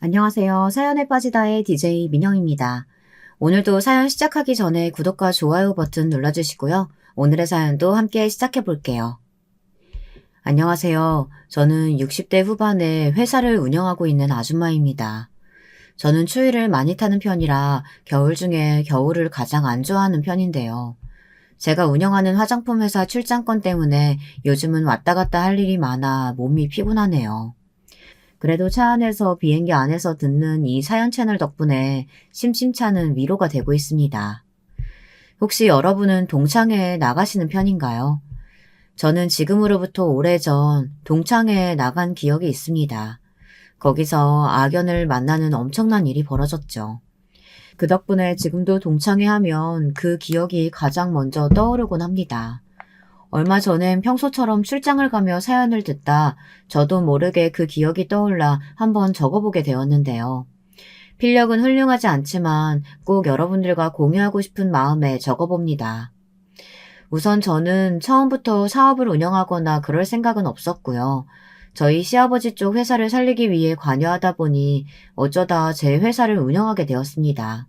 안녕하세요. 사연에 빠지다의 DJ 민영입니다. 오늘도 사연 시작하기 전에 구독과 좋아요 버튼 눌러주시고요. 오늘의 사연도 함께 시작해 볼게요. 안녕하세요. 저는 60대 후반에 회사를 운영하고 있는 아줌마입니다. 저는 추위를 많이 타는 편이라 겨울 중에 겨울을 가장 안 좋아하는 편인데요. 제가 운영하는 화장품 회사 출장권 때문에 요즘은 왔다 갔다 할 일이 많아 몸이 피곤하네요. 그래도 차 안에서 비행기 안에서 듣는 이 사연 채널 덕분에 심심찮은 위로가 되고 있습니다. 혹시 여러분은 동창회에 나가시는 편인가요? 저는 지금으로부터 오래전 동창회에 나간 기억이 있습니다. 거기서 악연을 만나는 엄청난 일이 벌어졌죠. 그 덕분에 지금도 동창회 하면 그 기억이 가장 먼저 떠오르곤 합니다. 얼마 전엔 평소처럼 출장을 가며 사연을 듣다 저도 모르게 그 기억이 떠올라 한번 적어보게 되었는데요. 필력은 훌륭하지 않지만 꼭 여러분들과 공유하고 싶은 마음에 적어봅니다. 우선 저는 처음부터 사업을 운영하거나 그럴 생각은 없었고요. 저희 시아버지 쪽 회사를 살리기 위해 관여하다 보니 어쩌다 제 회사를 운영하게 되었습니다.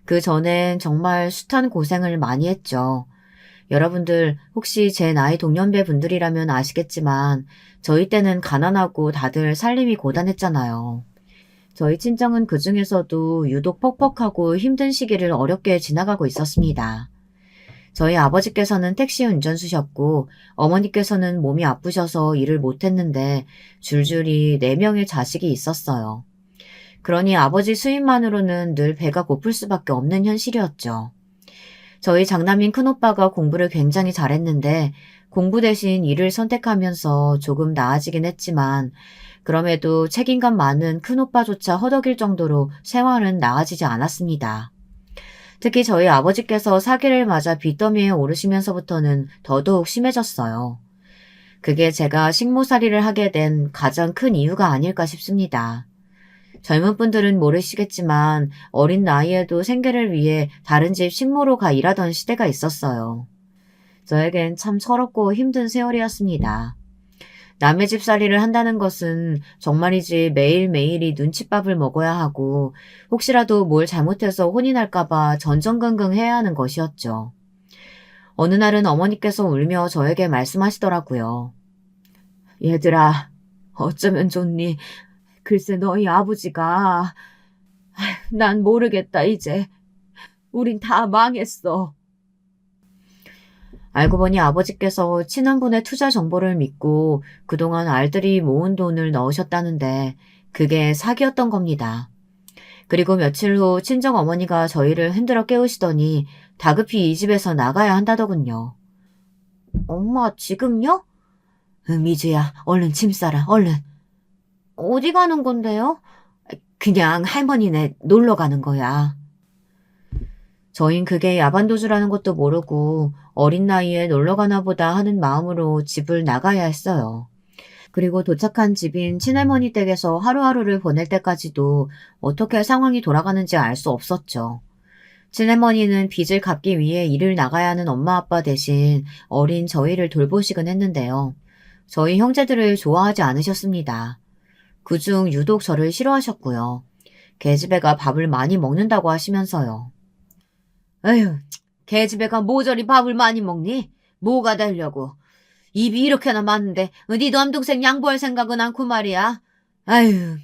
그 전엔 정말 숱한 고생을 많이 했죠. 여러분들 혹시 제 나이 동년배 분들이라면 아시겠지만 저희 때는 가난하고 다들 살림이 고단했잖아요. 저희 친정은 그중에서도 유독 퍽퍽하고 힘든 시기를 어렵게 지나가고 있었습니다. 저희 아버지께서는 택시 운전수셨고 어머니께서는 몸이 아프셔서 일을 못했는데 줄줄이 4명의 자식이 있었어요. 그러니 아버지 수입만으로는 늘 배가 고플 수밖에 없는 현실이었죠. 저희 장남인 큰오빠가 공부를 굉장히 잘했는데 공부 대신 일을 선택하면서 조금 나아지긴 했지만 그럼에도 책임감 많은 큰오빠조차 허덕일 정도로 생활은 나아지지 않았습니다. 특히 저희 아버지께서 사기를 맞아 빚더미에 오르시면서부터는 더더욱 심해졌어요. 그게 제가 식모살이를 하게 된 가장 큰 이유가 아닐까 싶습니다. 젊은 분들은 모르시겠지만 어린 나이에도 생계를 위해 다른 집 식모로 가 일하던 시대가 있었어요. 저에겐 참 서럽고 힘든 세월이었습니다. 남의 집살이를 한다는 것은 정말이지 매일매일이 눈칫밥을 먹어야 하고 혹시라도 뭘 잘못해서 혼이 날까봐 전전긍긍 해야 하는 것이었죠. 어느 날은 어머니께서 울며 저에게 말씀하시더라고요. 얘들아, 어쩌면 좋니? 글쎄 너희 아버지가 난 모르겠다 이제. 우린 다 망했어. 알고 보니 아버지께서 친한분의 투자 정보를 믿고 그동안 알들이 모은 돈을 넣으셨다는데 그게 사기였던 겁니다. 그리고 며칠 후 친정 어머니가 저희를 흔들어 깨우시더니 다급히 이 집에서 나가야 한다더군요. 엄마 지금요? 응, 미주야 얼른 짐 싸라 얼른. 어디 가는 건데요? 그냥 할머니네 놀러 가는 거야. 저흰 그게 야반도주라는 것도 모르고 어린 나이에 놀러 가나 보다 하는 마음으로 집을 나가야 했어요. 그리고 도착한 집인 친할머니 댁에서 하루하루를 보낼 때까지도 어떻게 상황이 돌아가는지 알 수 없었죠. 친할머니는 빚을 갚기 위해 일을 나가야 하는 엄마 아빠 대신 어린 저희를 돌보시곤 했는데요. 저희 형제들을 좋아하지 않으셨습니다. 그중 유독 저를 싫어하셨고요. 계집애가 밥을 많이 먹는다고 하시면서요. 에휴, 계집애가 모조리 밥을 많이 먹니? 뭐가 되려고. 입이 이렇게나 많은데 네 남동생 양보할 생각은 않고 말이야. 아유,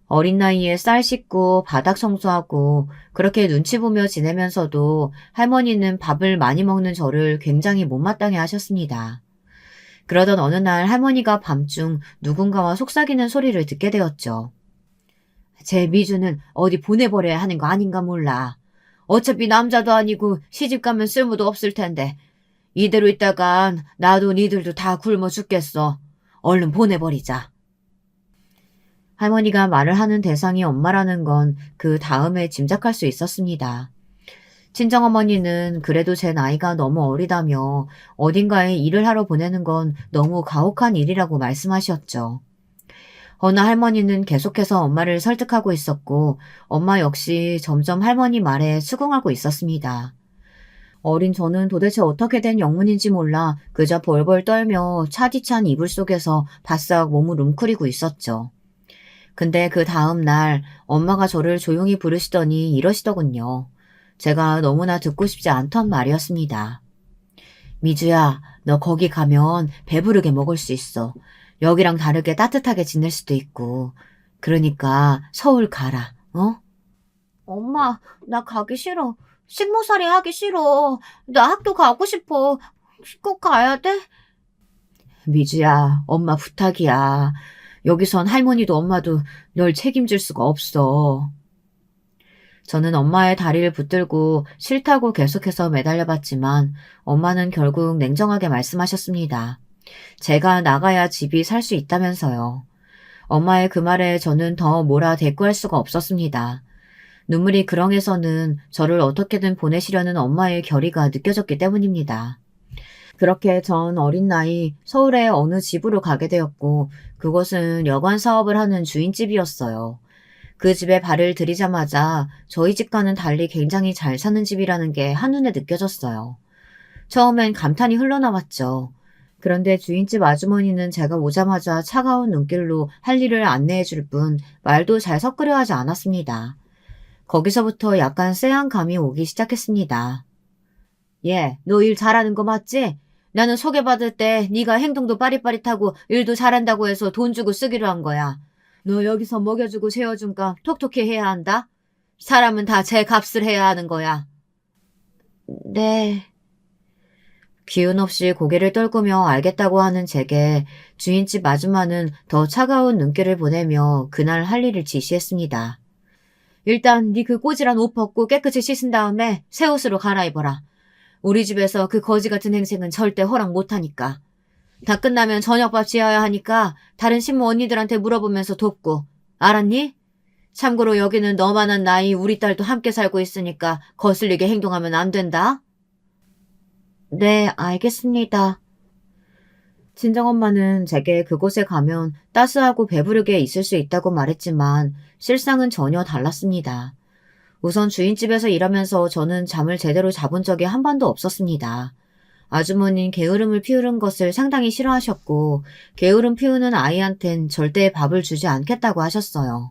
어린 나이에 쌀 씻고 바닥 청소하고 그렇게 눈치 보며 지내면서도 할머니는 밥을 많이 먹는 저를 굉장히 못마땅해 하셨습니다. 그러던 어느 날 할머니가 밤중 누군가와 속삭이는 소리를 듣게 되었죠. 제 미주는 어디 보내버려야 하는 거 아닌가 몰라. 어차피 남자도 아니고 시집가면 쓸모도 없을 텐데 이대로 있다간 나도 니들도 다 굶어 죽겠어. 얼른 보내버리자. 할머니가 말을 하는 대상이 엄마라는 건 그 다음에 짐작할 수 있었습니다. 친정어머니는 그래도 제 나이가 너무 어리다며 어딘가에 일을 하러 보내는 건 너무 가혹한 일이라고 말씀하셨죠. 허나 할머니는 계속해서 엄마를 설득하고 있었고 엄마 역시 점점 할머니 말에 수긍하고 있었습니다. 어린 저는 도대체 어떻게 된 영문인지 몰라 그저 벌벌 떨며 차디찬 이불 속에서 바싹 몸을 웅크리고 있었죠. 근데 그 다음 날 엄마가 저를 조용히 부르시더니 이러시더군요. 제가 너무나 듣고 싶지 않던 말이었습니다. 미주야, 너 거기 가면 배부르게 먹을 수 있어. 여기랑 다르게 따뜻하게 지낼 수도 있고. 그러니까 서울 가라, 어? 엄마, 나 가기 싫어. 식모살이 하기 싫어. 나 학교 가고 싶어. 꼭 가야 돼? 미주야, 엄마 부탁이야. 여기선 할머니도 엄마도 널 책임질 수가 없어. 저는 엄마의 다리를 붙들고 싫다고 계속해서 매달려봤지만 엄마는 결국 냉정하게 말씀하셨습니다. 제가 나가야 집이 살 수 있다면서요. 엄마의 그 말에 저는 더 뭐라 대꾸할 수가 없었습니다. 눈물이 그렁해서는 저를 어떻게든 보내시려는 엄마의 결의가 느껴졌기 때문입니다. 그렇게 전 어린 나이 서울의 어느 집으로 가게 되었고 그곳은 여관 사업을 하는 주인집이었어요. 그 집에 발을 들이자마자 저희 집과는 달리 굉장히 잘 사는 집이라는 게 한눈에 느껴졌어요. 처음엔 감탄이 흘러나왔죠. 그런데 주인집 아주머니는 제가 오자마자 차가운 눈길로 할 일을 안내해 줄 뿐 말도 잘 섞으려 하지 않았습니다. 거기서부터 약간 쎄한 감이 오기 시작했습니다. 예, 너 일 잘하는 거 맞지? 나는 소개받을 때 네가 행동도 빠릿빠릿하고 일도 잘한다고 해서 돈 주고 쓰기로 한 거야. 너 여기서 먹여주고 재워준 값 톡톡히 해야 한다. 사람은 다 제 값을 해야 하는 거야. 네. 기운 없이 고개를 떨구며 알겠다고 하는 제게 주인집 아줌마는 더 차가운 눈길을 보내며 그날 할 일을 지시했습니다. 일단 네 그 꼬질한 옷 벗고 깨끗이 씻은 다음에 새 옷으로 갈아입어라. 우리 집에서 그 거지 같은 행색은 절대 허락 못하니까. 다 끝나면 저녁밥 지어야 하니까 다른 신모 언니들한테 물어보면서 돕고. 알았니? 참고로 여기는 너만한 나이 우리 딸도 함께 살고 있으니까 거슬리게 행동하면 안 된다. 네, 알겠습니다. 친정엄마는 제게 그곳에 가면 따스하고 배부르게 있을 수 있다고 말했지만 실상은 전혀 달랐습니다. 우선 주인집에서 일하면서 저는 잠을 제대로 자본 적이 한 번도 없었습니다. 아주머니는 게으름을 피우는 것을 상당히 싫어하셨고 게으름 피우는 아이한텐 절대 밥을 주지 않겠다고 하셨어요.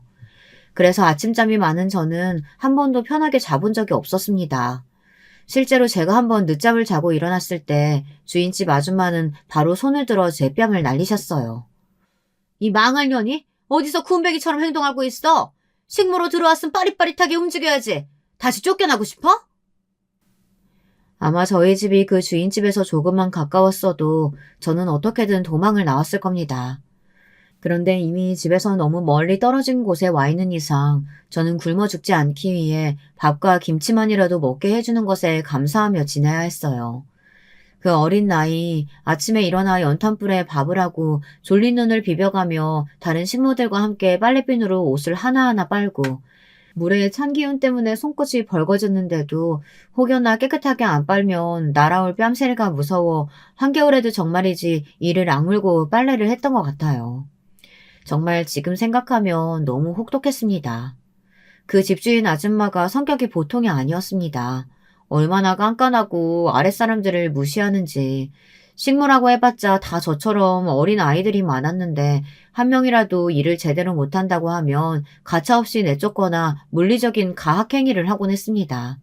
그래서 아침잠이 많은 저는 한 번도 편하게 자본 적이 없었습니다. 실제로 제가 한번 늦잠을 자고 일어났을 때 주인집 아줌마는 바로 손을 들어 제 뺨을 날리셨어요. 이 망할 년이 어디서 군뱅이처럼 행동하고 있어? 식모로 들어왔으면 빠릿빠릿하게 움직여야지. 다시 쫓겨나고 싶어? 아마 저희 집이 그 주인집에서 조금만 가까웠어도 저는 어떻게든 도망을 나왔을 겁니다. 그런데 이미 집에서 너무 멀리 떨어진 곳에 와 있는 이상 저는 굶어 죽지 않기 위해 밥과 김치만이라도 먹게 해주는 것에 감사하며 지내야 했어요. 그 어린 나이 아침에 일어나 연탄불에 밥을 하고 졸린 눈을 비벼가며 다른 식모들과 함께 빨래비누로 옷을 하나하나 빨고 물에 찬 기운 때문에 손끝이 벌거졌는데도 혹여나 깨끗하게 안 빨면 날아올 뺨새가 무서워 한겨울에도 정말이지 이를 악물고 빨래를 했던 것 같아요. 정말 지금 생각하면 너무 혹독했습니다. 그 집주인 아줌마가 성격이 보통이 아니었습니다. 얼마나 깐깐하고 아랫사람들을 무시하는지. 식모라고 해봤자 다 저처럼 어린 아이들이 많았는데 한 명이라도 일을 제대로 못한다고 하면 가차없이 내쫓거나 물리적인 가학행위를 하곤 했습니다.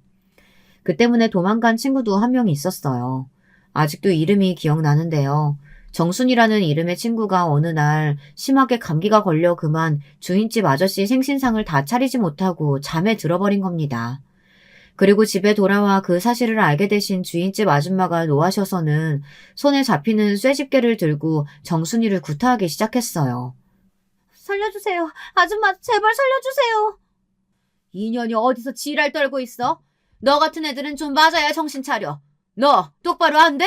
그 때문에 도망간 친구도 한 명 있었어요. 아직도 이름이 기억나는데요. 정순이라는 이름의 친구가 어느 날 심하게 감기가 걸려 그만 주인집 아저씨 생신상을 다 차리지 못하고 잠에 들어버린 겁니다. 그리고 집에 돌아와 그 사실을 알게 되신 주인집 아줌마가 노하셔서는 손에 잡히는 쇠집게를 들고 정순이를 구타하기 시작했어요. 살려주세요. 아줌마 제발 살려주세요. 이년이 어디서 지랄 떨고 있어? 너 같은 애들은 좀 맞아야 정신 차려. 너 똑바로 안 돼?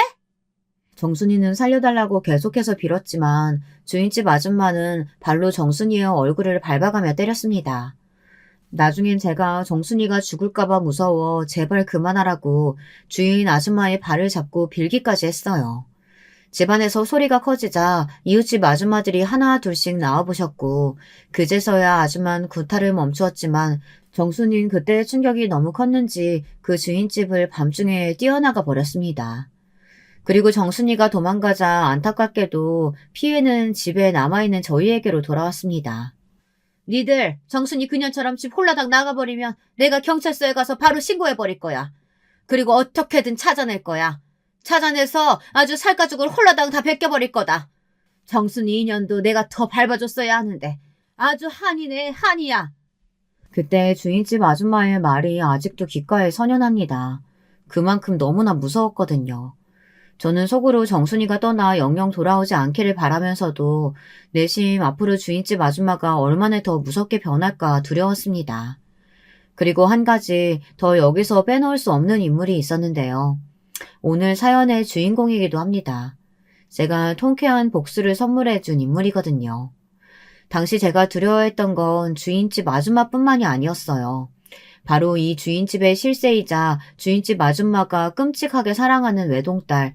정순이는 살려달라고 계속해서 빌었지만 주인집 아줌마는 발로 정순이의 얼굴을 밟아가며 때렸습니다. 나중엔 제가 정순이가 죽을까봐 무서워 제발 그만하라고 주인 아줌마의 발을 잡고 빌기까지 했어요. 집안에서 소리가 커지자 이웃집 아줌마들이 하나 둘씩 나와보셨고 그제서야 아줌마는 구타를 멈추었지만 정순이는 그때의 충격이 너무 컸는지 그 주인집을 밤중에 뛰어나가 버렸습니다. 그리고 정순이가 도망가자 안타깝게도 피해는 집에 남아있는 저희에게로 돌아왔습니다. 니들 정순이 그년처럼 집 홀라당 나가버리면 내가 경찰서에 가서 바로 신고해버릴 거야. 그리고 어떻게든 찾아낼 거야. 찾아내서 아주 살가죽을 홀라당 다 벗겨버릴 거다. 정순이 인연도 내가 더 밟아줬어야 하는데 아주 한이네 한이야. 그때 주인집 아줌마의 말이 아직도 귓가에 선연합니다. 그만큼 너무나 무서웠거든요. 저는 속으로 정순이가 떠나 영영 돌아오지 않기를 바라면서도 내심 앞으로 주인집 아줌마가 얼마나 더 무섭게 변할까 두려웠습니다. 그리고 한 가지 더 여기서 빼놓을 수 없는 인물이 있었는데요. 오늘 사연의 주인공이기도 합니다. 제가 통쾌한 복수를 선물해준 인물이거든요. 당시 제가 두려워했던 건 주인집 아줌마뿐만이 아니었어요. 바로 이 주인집의 실세이자 주인집 아줌마가 끔찍하게 사랑하는 외동딸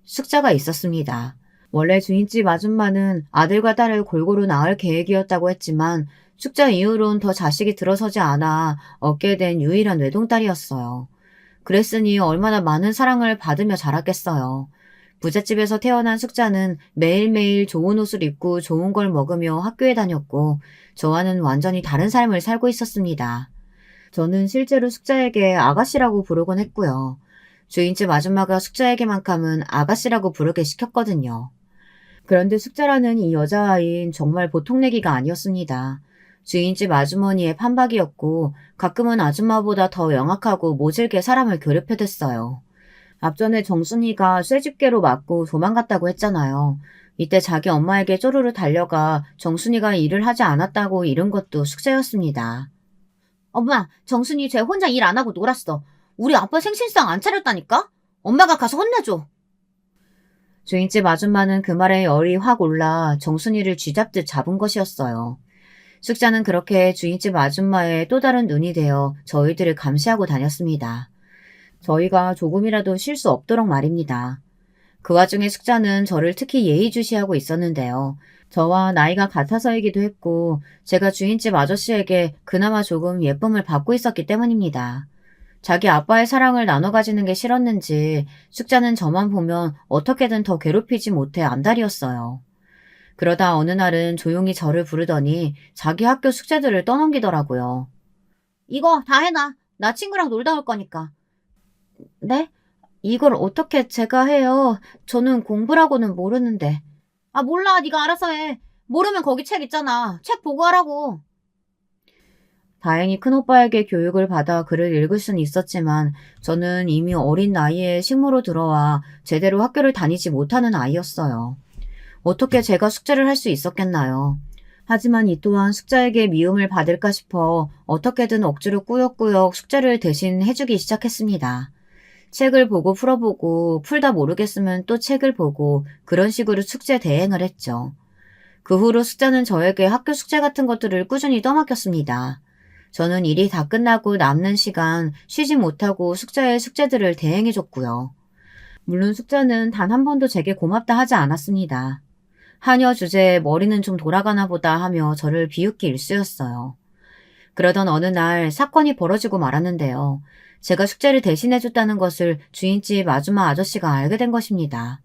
숙자가 있었습니다. 원래 주인집 아줌마는 아들과 딸을 골고루 낳을 계획이었다고 했지만 숙자 이후론 더 자식이 들어서지 않아 얻게 된 유일한 외동딸이었어요. 그랬으니 얼마나 많은 사랑을 받으며 자랐겠어요. 부잣집에서 태어난 숙자는 매일매일 좋은 옷을 입고 좋은 걸 먹으며 학교에 다녔고 저와는 완전히 다른 삶을 살고 있었습니다. 저는 실제로 숙자에게 아가씨라고 부르곤 했고요. 주인집 아줌마가 숙자에게만큼은 아가씨라고 부르게 시켰거든요. 그런데 숙자라는 이 여자아이는 정말 보통 내기가 아니었습니다. 주인집 아주머니의 판박이었고 가끔은 아줌마보다 더 영악하고 모질게 사람을 괴롭혀댔어요. 앞전에 정순이가 쇠집게로 맞고 도망갔다고 했잖아요. 이때 자기 엄마에게 쪼르르 달려가 정순이가 일을 하지 않았다고 이른 것도 숙자였습니다. 엄마, 정순이 쟤 혼자 일 안 하고 놀았어. 우리 아빠 생신상 안 차렸다니까? 엄마가 가서 혼내줘. 주인집 아줌마는 그 말에 열이 확 올라 정순이를 쥐잡듯 잡은 것이었어요. 숙자는 그렇게 주인집 아줌마의 또 다른 눈이 되어 저희들을 감시하고 다녔습니다. 저희가 조금이라도 실수 없도록 말입니다. 그 와중에 숙자는 저를 특히 예의주시하고 있었는데요. 저와 나이가 같아서이기도 했고 제가 주인집 아저씨에게 그나마 조금 예쁨을 받고 있었기 때문입니다. 자기 아빠의 사랑을 나눠 가지는 게 싫었는지 숙자는 저만 보면 어떻게든 더 괴롭히지 못해 안달이었어요. 그러다 어느 날은 조용히 저를 부르더니 자기 학교 숙제들을 떠넘기더라고요. 이거 다 해놔. 나 친구랑 놀다 올 거니까. 네? 이걸 어떻게 제가 해요? 저는 공부라고는 모르는데. 아, 몰라. 네가 알아서 해. 모르면 거기 책 있잖아. 책 보고 하라고. 다행히 큰오빠에게 교육을 받아 글을 읽을 수는 있었지만 저는 이미 어린 나이에 식모로 들어와 제대로 학교를 다니지 못하는 아이였어요. 어떻게 제가 숙제를 할 수 있었겠나요? 하지만 이 또한 숙자에게 미움을 받을까 싶어 어떻게든 억지로 꾸역꾸역 숙제를 대신 해주기 시작했습니다. 책을 보고 풀어보고 풀다 모르겠으면 또 책을 보고 그런 식으로 숙제 대행을 했죠. 그 후로 숙자는 저에게 학교 숙제 같은 것들을 꾸준히 떠맡겼습니다. 저는 일이 다 끝나고 남는 시간 쉬지 못하고 숙자의 숙제들을 대행해줬고요. 물론 숙자는 단 한 번도 제게 고맙다 하지 않았습니다. 하녀 주제에 머리는 좀 돌아가나 보다 하며 저를 비웃기 일쑤였어요. 그러던 어느 날 사건이 벌어지고 말았는데요. 제가 숙제를 대신해줬다는 것을 주인집 아줌마 아저씨가 알게 된 것입니다.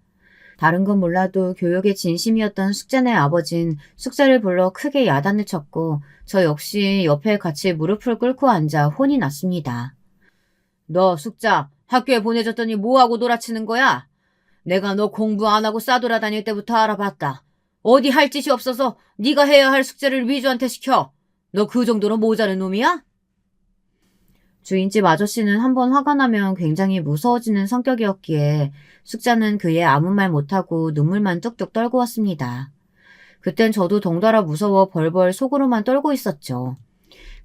다른 건 몰라도 교육에 진심이었던 숙자네 아버진 숙자를 불러 크게 야단을 쳤고 저 역시 옆에 같이 무릎을 꿇고 앉아 혼이 났습니다. 너 숙자 학교에 보내줬더니 뭐하고 놀아치는 거야? 내가 너 공부 안 하고 싸돌아다닐 때부터 알아봤다. 어디 할 짓이 없어서 네가 해야 할 숙제를 위주한테 시켜. 너 그 정도로 모자른 놈이야? 주인집 아저씨는 한번 화가 나면 굉장히 무서워지는 성격이었기에 숙자는 그에 아무 말 못하고 눈물만 뚝뚝 떨고 왔습니다. 그땐 저도 덩달아 무서워 벌벌 속으로만 떨고 있었죠.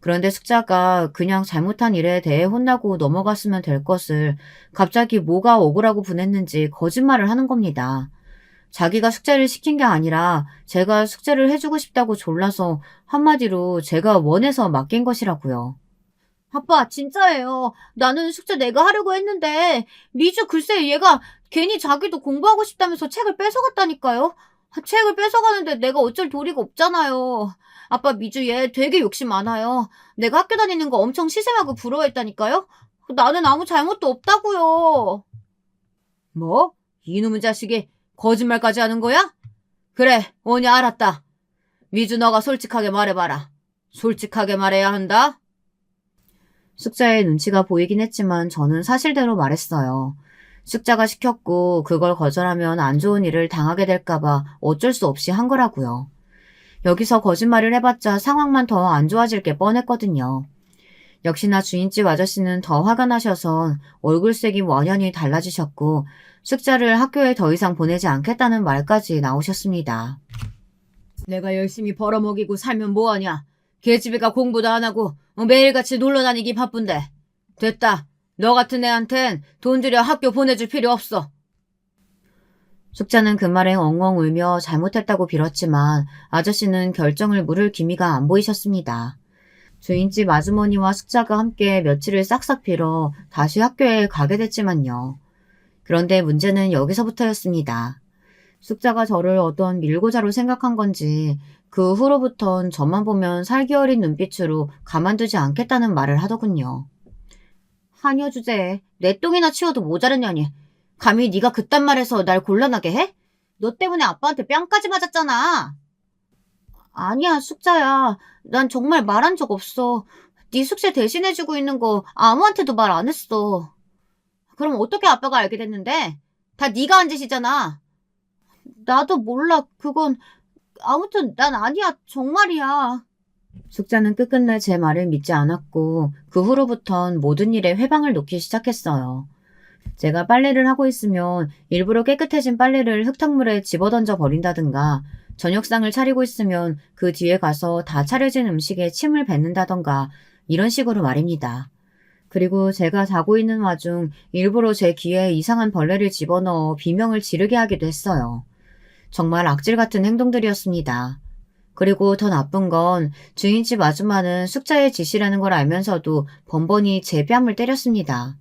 그런데 숙자가 그냥 잘못한 일에 대해 혼나고 넘어갔으면 될 것을 갑자기 뭐가 억울하고 분했는지 거짓말을 하는 겁니다. 자기가 숙제를 시킨 게 아니라 제가 숙제를 해주고 싶다고 졸라서 한마디로 제가 원해서 맡긴 것이라고요. 아빠, 진짜예요. 나는 숙제 내가 하려고 했는데 미주 글쎄 얘가 괜히 자기도 공부하고 싶다면서 책을 뺏어갔다니까요. 책을 뺏어가는데 내가 어쩔 도리가 없잖아요. 아빠 미주 얘 되게 욕심 많아요. 내가 학교 다니는 거 엄청 시샘하고 부러워했다니까요? 나는 아무 잘못도 없다고요. 뭐? 이놈의 자식이 거짓말까지 하는 거야? 그래, 오냐 알았다. 미주 너가 솔직하게 말해봐라. 솔직하게 말해야 한다. 숙자의 눈치가 보이긴 했지만 저는 사실대로 말했어요. 숙자가 시켰고 그걸 거절하면 안 좋은 일을 당하게 될까봐 어쩔 수 없이 한 거라고요. 여기서 거짓말을 해봤자 상황만 더 안 좋아질 게 뻔했거든요. 역시나 주인집 아저씨는 더 화가 나셔서 얼굴색이 원연히 달라지셨고 숙자를 학교에 더 이상 보내지 않겠다는 말까지 나오셨습니다. 내가 열심히 벌어먹이고 살면 뭐하냐. 계집애가 공부도 안 하고 매일같이 놀러다니기 바쁜데. 됐다. 너 같은 애한텐 돈 들여 학교 보내줄 필요 없어. 숙자는 그 말에 엉엉 울며 잘못했다고 빌었지만 아저씨는 결정을 물을 기미가 안 보이셨습니다. 주인집 아주머니와 숙자가 함께 며칠을 싹싹 빌어 다시 학교에 가게 됐지만요. 그런데 문제는 여기서부터였습니다. 숙자가 저를 어떤 밀고자로 생각한 건지 그 후로부턴 저만 보면 살기 어린 눈빛으로 가만두지 않겠다는 말을 하더군요. 한여 주제에 내 똥이나 치워도 모자르냐니. 감히 네가 그딴 말해서 날 곤란하게 해? 너 때문에 아빠한테 뺨까지 맞았잖아. 아니야, 숙자야. 난 정말 말한 적 없어. 네 숙제 대신해주고 있는 거 아무한테도 말 안 했어. 그럼 어떻게 아빠가 알게 됐는데? 다 네가 한 짓이잖아. 나도 몰라. 그건 아무튼 난 아니야. 정말이야. 숙자는 끝끝내 제 말을 믿지 않았고 그 후로부턴 모든 일에 회방을 놓기 시작했어요. 제가 빨래를 하고 있으면 일부러 깨끗해진 빨래를 흙탕물에 집어던져 버린다든가 저녁상을 차리고 있으면 그 뒤에 가서 다 차려진 음식에 침을 뱉는다던가 이런 식으로 말입니다. 그리고 제가 자고 있는 와중 일부러 제 귀에 이상한 벌레를 집어넣어 비명을 지르게 하기도 했어요. 정말 악질 같은 행동들이었습니다. 그리고 더 나쁜 건 주인집 아줌마는 숙자의 짓이라는 걸 알면서도 번번이 제 뺨을 때렸습니다.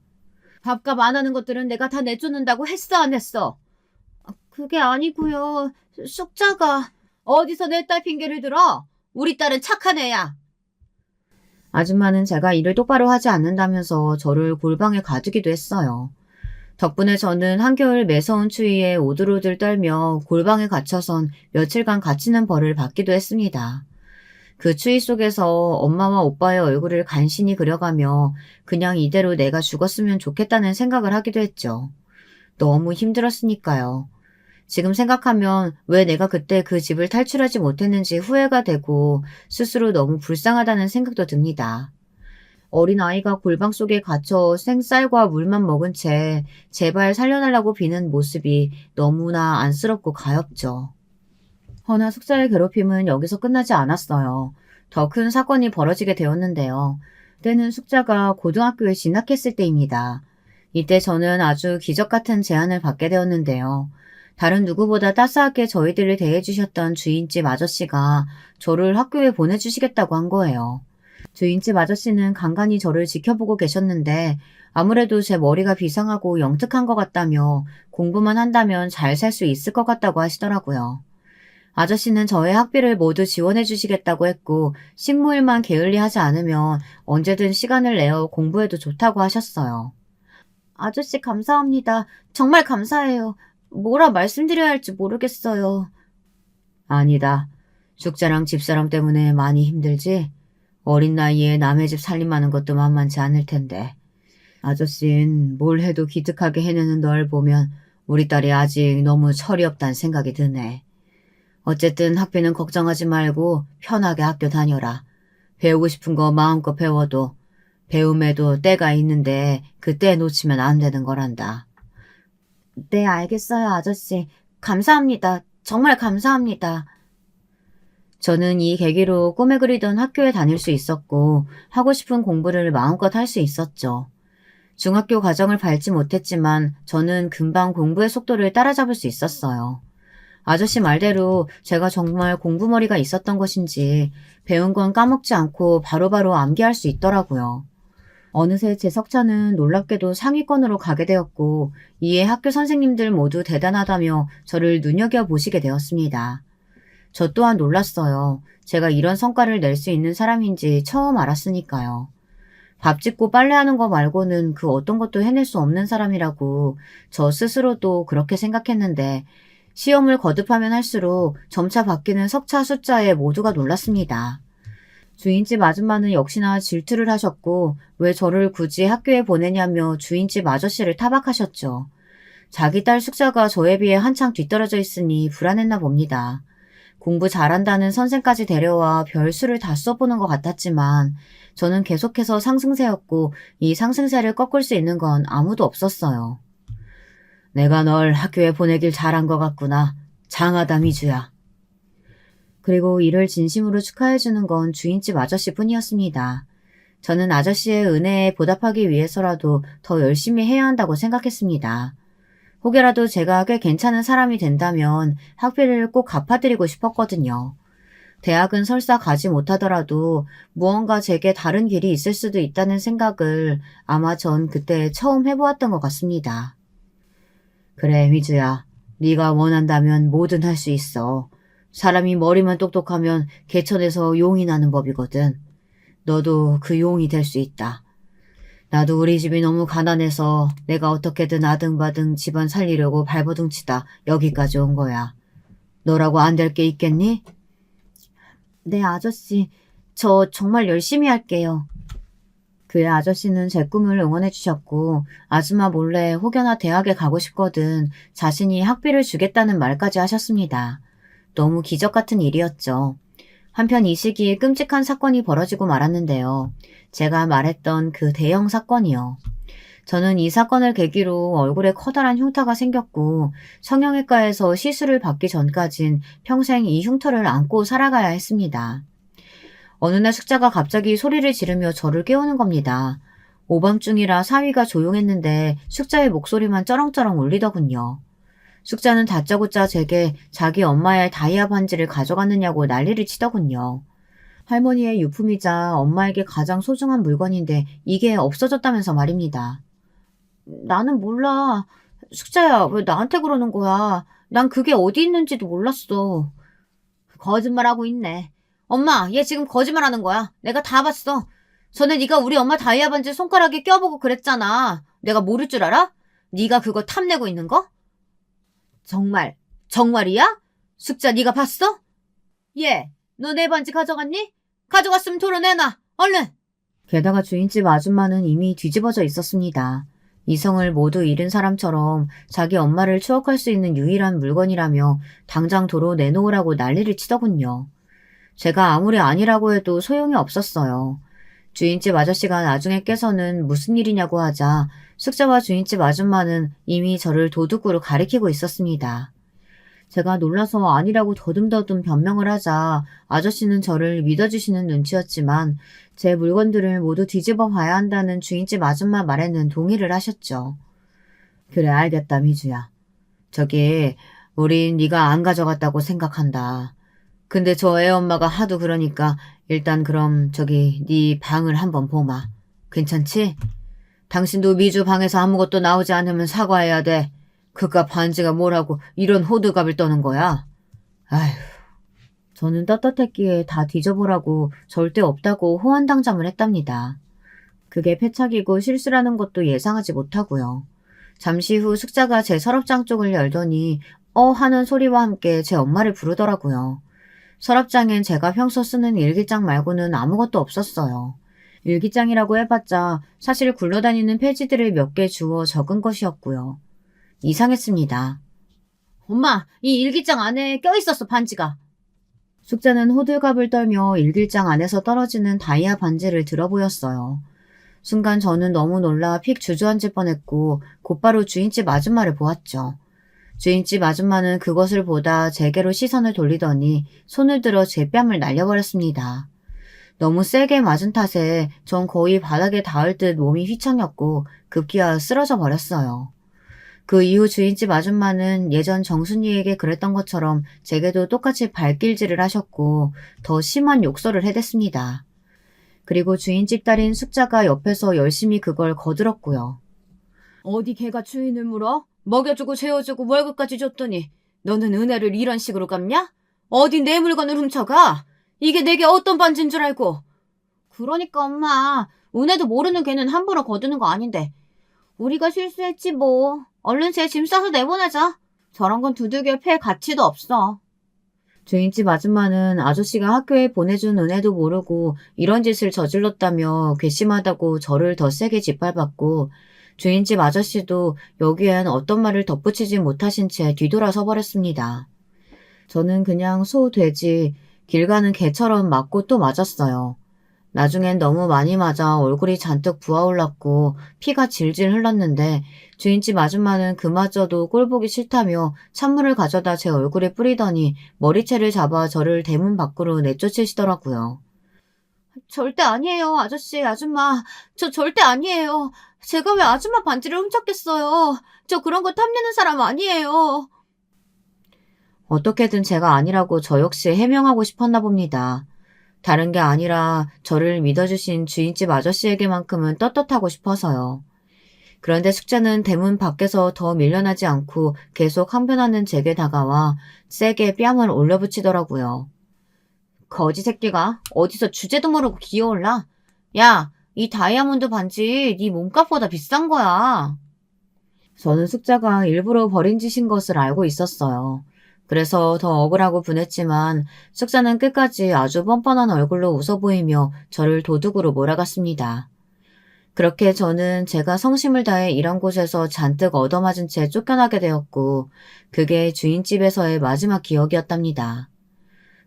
밥값 안 하는 것들은 내가 다 내쫓는다고 했어 안 했어? 그게 아니고요. 숙자가 어디서 내 딸 핑계를 들어? 우리 딸은 착한 애야. 아줌마는 제가 일을 똑바로 하지 않는다면서 저를 골방에 가두기도 했어요. 덕분에 저는 한겨울 매서운 추위에 오들오들 떨며 골방에 갇혀선 며칠간 갇히는 벌을 받기도 했습니다. 그 추위 속에서 엄마와 오빠의 얼굴을 간신히 그려가며 그냥 이대로 내가 죽었으면 좋겠다는 생각을 하기도 했죠. 너무 힘들었으니까요. 지금 생각하면 왜 내가 그때 그 집을 탈출하지 못했는지 후회가 되고 스스로 너무 불쌍하다는 생각도 듭니다. 어린아이가 골방 속에 갇혀 생쌀과 물만 먹은 채 제발 살려달라고 비는 모습이 너무나 안쓰럽고 가엾죠. 허나 숙자의 괴롭힘은 여기서 끝나지 않았어요. 더 큰 사건이 벌어지게 되었는데요. 때는 숙자가 고등학교에 진학했을 때입니다. 이때 저는 아주 기적 같은 제안을 받게 되었는데요. 다른 누구보다 따스하게 저희들을 대해주셨던 주인집 아저씨가 저를 학교에 보내주시겠다고 한 거예요. 주인집 아저씨는 간간히 저를 지켜보고 계셨는데 아무래도 제 머리가 비상하고 영특한 것 같다며 공부만 한다면 잘 살 수 있을 것 같다고 하시더라고요. 아저씨는 저의 학비를 모두 지원해 주시겠다고 했고 식모일만 게을리하지 않으면 언제든 시간을 내어 공부해도 좋다고 하셨어요. 아저씨 감사합니다. 정말 감사해요. 뭐라 말씀드려야 할지 모르겠어요. 아니다. 숙자랑 집사람 때문에 많이 힘들지? 어린 나이에 남의 집 살림하는 것도 만만치 않을 텐데. 아저씨는 뭘 해도 기특하게 해내는 널 보면 우리 딸이 아직 너무 철이 없다는 생각이 드네. 어쨌든 학비는 걱정하지 말고 편하게 학교 다녀라. 배우고 싶은 거 마음껏 배워도 배움에도 때가 있는데 그 때 놓치면 안 되는 거란다. 네, 알겠어요, 아저씨. 감사합니다. 정말 감사합니다. 저는 이 계기로 꿈에 그리던 학교에 다닐 수 있었고 하고 싶은 공부를 마음껏 할 수 있었죠. 중학교 과정을 밟지 못했지만 저는 금방 공부의 속도를 따라잡을 수 있었어요. 아저씨 말대로 제가 정말 공부머리가 있었던 것인지 배운 건 까먹지 않고 바로바로 암기할 수 있더라고요. 어느새 제 석차는 놀랍게도 상위권으로 가게 되었고 이에 학교 선생님들 모두 대단하다며 저를 눈여겨보시게 되었습니다. 저 또한 놀랐어요. 제가 이런 성과를 낼 수 있는 사람인지 처음 알았으니까요. 밥 짓고 빨래하는 거 말고는 그 어떤 것도 해낼 수 없는 사람이라고 저 스스로도 그렇게 생각했는데 시험을 거듭하면 할수록 점차 바뀌는 석차 숫자에 모두가 놀랐습니다. 주인집 아줌마는 역시나 질투를 하셨고 왜 저를 굳이 학교에 보내냐며 주인집 아저씨를 타박하셨죠. 자기 딸 숙자가 저에 비해 한창 뒤떨어져 있으니 불안했나 봅니다. 공부 잘한다는 선생까지 데려와 별수를 다 써보는 것 같았지만 저는 계속해서 상승세였고 이 상승세를 꺾을 수 있는 건 아무도 없었어요. 내가 널 학교에 보내길 잘한 것 같구나. 장하다 미주야. 그리고 이를 진심으로 축하해주는 건 주인집 아저씨뿐이었습니다. 저는 아저씨의 은혜에 보답하기 위해서라도 더 열심히 해야 한다고 생각했습니다. 혹여라도 제가 꽤 괜찮은 사람이 된다면 학비를 꼭 갚아드리고 싶었거든요. 대학은 설사 가지 못하더라도 무언가 제게 다른 길이 있을 수도 있다는 생각을 아마 전 그때 처음 해보았던 것 같습니다. 그래, 미주야. 네가 원한다면 뭐든 할 수 있어. 사람이 머리만 똑똑하면 개천에서 용이 나는 법이거든. 너도 그 용이 될 수 있다. 나도 우리 집이 너무 가난해서 내가 어떻게든 아등바등 집안 살리려고 발버둥치다 여기까지 온 거야. 너라고 안 될 게 있겠니? 네, 아저씨. 저 정말 열심히 할게요. 그의 아저씨는 제 꿈을 응원해 주셨고 아줌마 몰래 혹여나 대학에 가고 싶거든 자신이 학비를 주겠다는 말까지 하셨습니다. 너무 기적 같은 일이었죠. 한편 이 시기에 끔찍한 사건이 벌어지고 말았는데요. 제가 말했던 그 대형 사건이요. 저는 이 사건을 계기로 얼굴에 커다란 흉터가 생겼고 성형외과에서 시술을 받기 전까진 평생 이 흉터를 안고 살아가야 했습니다. 어느 날 숙자가 갑자기 소리를 지르며 저를 깨우는 겁니다. 오밤중이라 사위가 조용했는데 숙자의 목소리만 쩌렁쩌렁 울리더군요. 숙자는 다짜고짜 제게 자기 엄마의 다이아 반지를 가져갔느냐고 난리를 치더군요. 할머니의 유품이자 엄마에게 가장 소중한 물건인데 이게 없어졌다면서 말입니다. 나는 몰라. 숙자야, 왜 나한테 그러는 거야? 난 그게 어디 있는지도 몰랐어. 거짓말하고 있네. 엄마, 얘 지금 거짓말하는 거야. 내가 다 봤어. 전에 네가 우리 엄마 다이아 반지 손가락에 껴보고 그랬잖아. 내가 모를 줄 알아? 네가 그거 탐내고 있는 거? 정말, 정말이야? 숙자 네가 봤어? 얘, 너 내 반지 가져갔니? 가져갔으면 도려내놔. 얼른! 게다가 주인집 아줌마는 이미 뒤집어져 있었습니다. 이성을 모두 잃은 사람처럼 자기 엄마를 추억할 수 있는 유일한 물건이라며 당장 도로 내놓으라고 난리를 치더군요. 제가 아무리 아니라고 해도 소용이 없었어요. 주인집 아저씨가 나중에 깨서는 무슨 일이냐고 하자 숙자와 주인집 아줌마는 이미 저를 도둑으로 가리키고 있었습니다. 제가 놀라서 아니라고 더듬더듬 변명을 하자 아저씨는 저를 믿어주시는 눈치였지만 제 물건들을 모두 뒤집어 봐야 한다는 주인집 아줌마 말에는 동의를 하셨죠. 그래, 알겠다, 미주야. 저기 우린 네가 안 가져갔다고 생각한다. 근데 저 애 엄마가 하도 그러니까 일단 그럼 저기 네 방을 한번 보마. 괜찮지? 당신도 미주 방에서 아무것도 나오지 않으면 사과해야 돼. 그깟 반지가 뭐라고 이런 호들갑을 떠는 거야? 아휴. 저는 떳떳했기에 다 뒤져보라고 절대 없다고 호언당장을 했답니다. 그게 패착이고 실수라는 것도 예상하지 못하고요. 잠시 후 숙자가 제 서랍장 쪽을 열더니 하는 소리와 함께 제 엄마를 부르더라고요. 서랍장엔 제가 평소 쓰는 일기장 말고는 아무것도 없었어요. 일기장이라고 해봤자 사실 굴러다니는 페이지들을 몇 개 주워 적은 것이었고요. 이상했습니다. 엄마, 이 일기장 안에 껴있었어, 반지가. 숙자는 호들갑을 떨며 일기장 안에서 떨어지는 다이아 반지를 들어보였어요. 순간 저는 너무 놀라 픽 주저앉을 뻔했고 곧바로 주인집 아줌마를 보았죠. 주인집 아줌마는 그것을 보다 제게로 시선을 돌리더니 손을 들어 제 뺨을 날려버렸습니다. 너무 세게 맞은 탓에 전 거의 바닥에 닿을 듯 몸이 휘청였고 급기야 쓰러져 버렸어요. 그 이후 주인집 아줌마는 예전 정순이에게 그랬던 것처럼 제게도 똑같이 발길질을 하셨고 더 심한 욕설을 해댔습니다. 그리고 주인집 딸인 숙자가 옆에서 열심히 그걸 거들었고요. 어디 개가 주인을 물어? 먹여주고 재워주고 월급까지 줬더니 너는 은혜를 이런 식으로 갚냐? 어디 내 물건을 훔쳐가? 이게 내게 어떤 반지인 줄 알고. 그러니까 엄마, 은혜도 모르는 걔는 함부로 거두는 거 아닌데. 우리가 실수했지 뭐. 얼른 쟤 짐 싸서 내보내자. 저런 건 두들겨 팰 가치도 없어. 주인집 아줌마는 아저씨가 학교에 보내준 은혜도 모르고 이런 짓을 저질렀다며 괘씸하다고 저를 더 세게 짓밟았고, 주인집 아저씨도 여기엔 어떤 말을 덧붙이지 못하신 채 뒤돌아서 버렸습니다. 저는 그냥 소, 돼지, 길 가는 개처럼 맞고 또 맞았어요. 나중엔 너무 많이 맞아 얼굴이 잔뜩 부어올랐고 피가 질질 흘렀는데, 주인집 아줌마는 그마저도 꼴보기 싫다며 찬물을 가져다 제 얼굴에 뿌리더니 머리채를 잡아 저를 대문 밖으로 내쫓으시더라고요. 절대 아니에요, 아저씨, 아줌마. 저 절대 아니에요. 제가 왜 아줌마 반지를 훔쳤겠어요. 저 그런 거 탐내는 사람 아니에요. 어떻게든 제가 아니라고 저 역시 해명하고 싶었나 봅니다. 다른 게 아니라 저를 믿어주신 주인집 아저씨에게만큼은 떳떳하고 싶어서요. 그런데 숙자는 대문 밖에서 더 밀려나지 않고 계속 항변하는 제게 다가와 세게 뺨을 올려붙이더라고요. 거지 새끼가 어디서 주제도 모르고 기어올라? 야, 이 다이아몬드 반지 네 몸값보다 비싼 거야. 저는 숙자가 일부러 버린 짓인 것을 알고 있었어요. 그래서 더 억울하고 분했지만 숙자는 끝까지 아주 뻔뻔한 얼굴로 웃어 보이며 저를 도둑으로 몰아갔습니다. 그렇게 저는 제가 성심을 다해 일한 곳에서 잔뜩 얻어맞은 채 쫓겨나게 되었고, 그게 주인집에서의 마지막 기억이었답니다.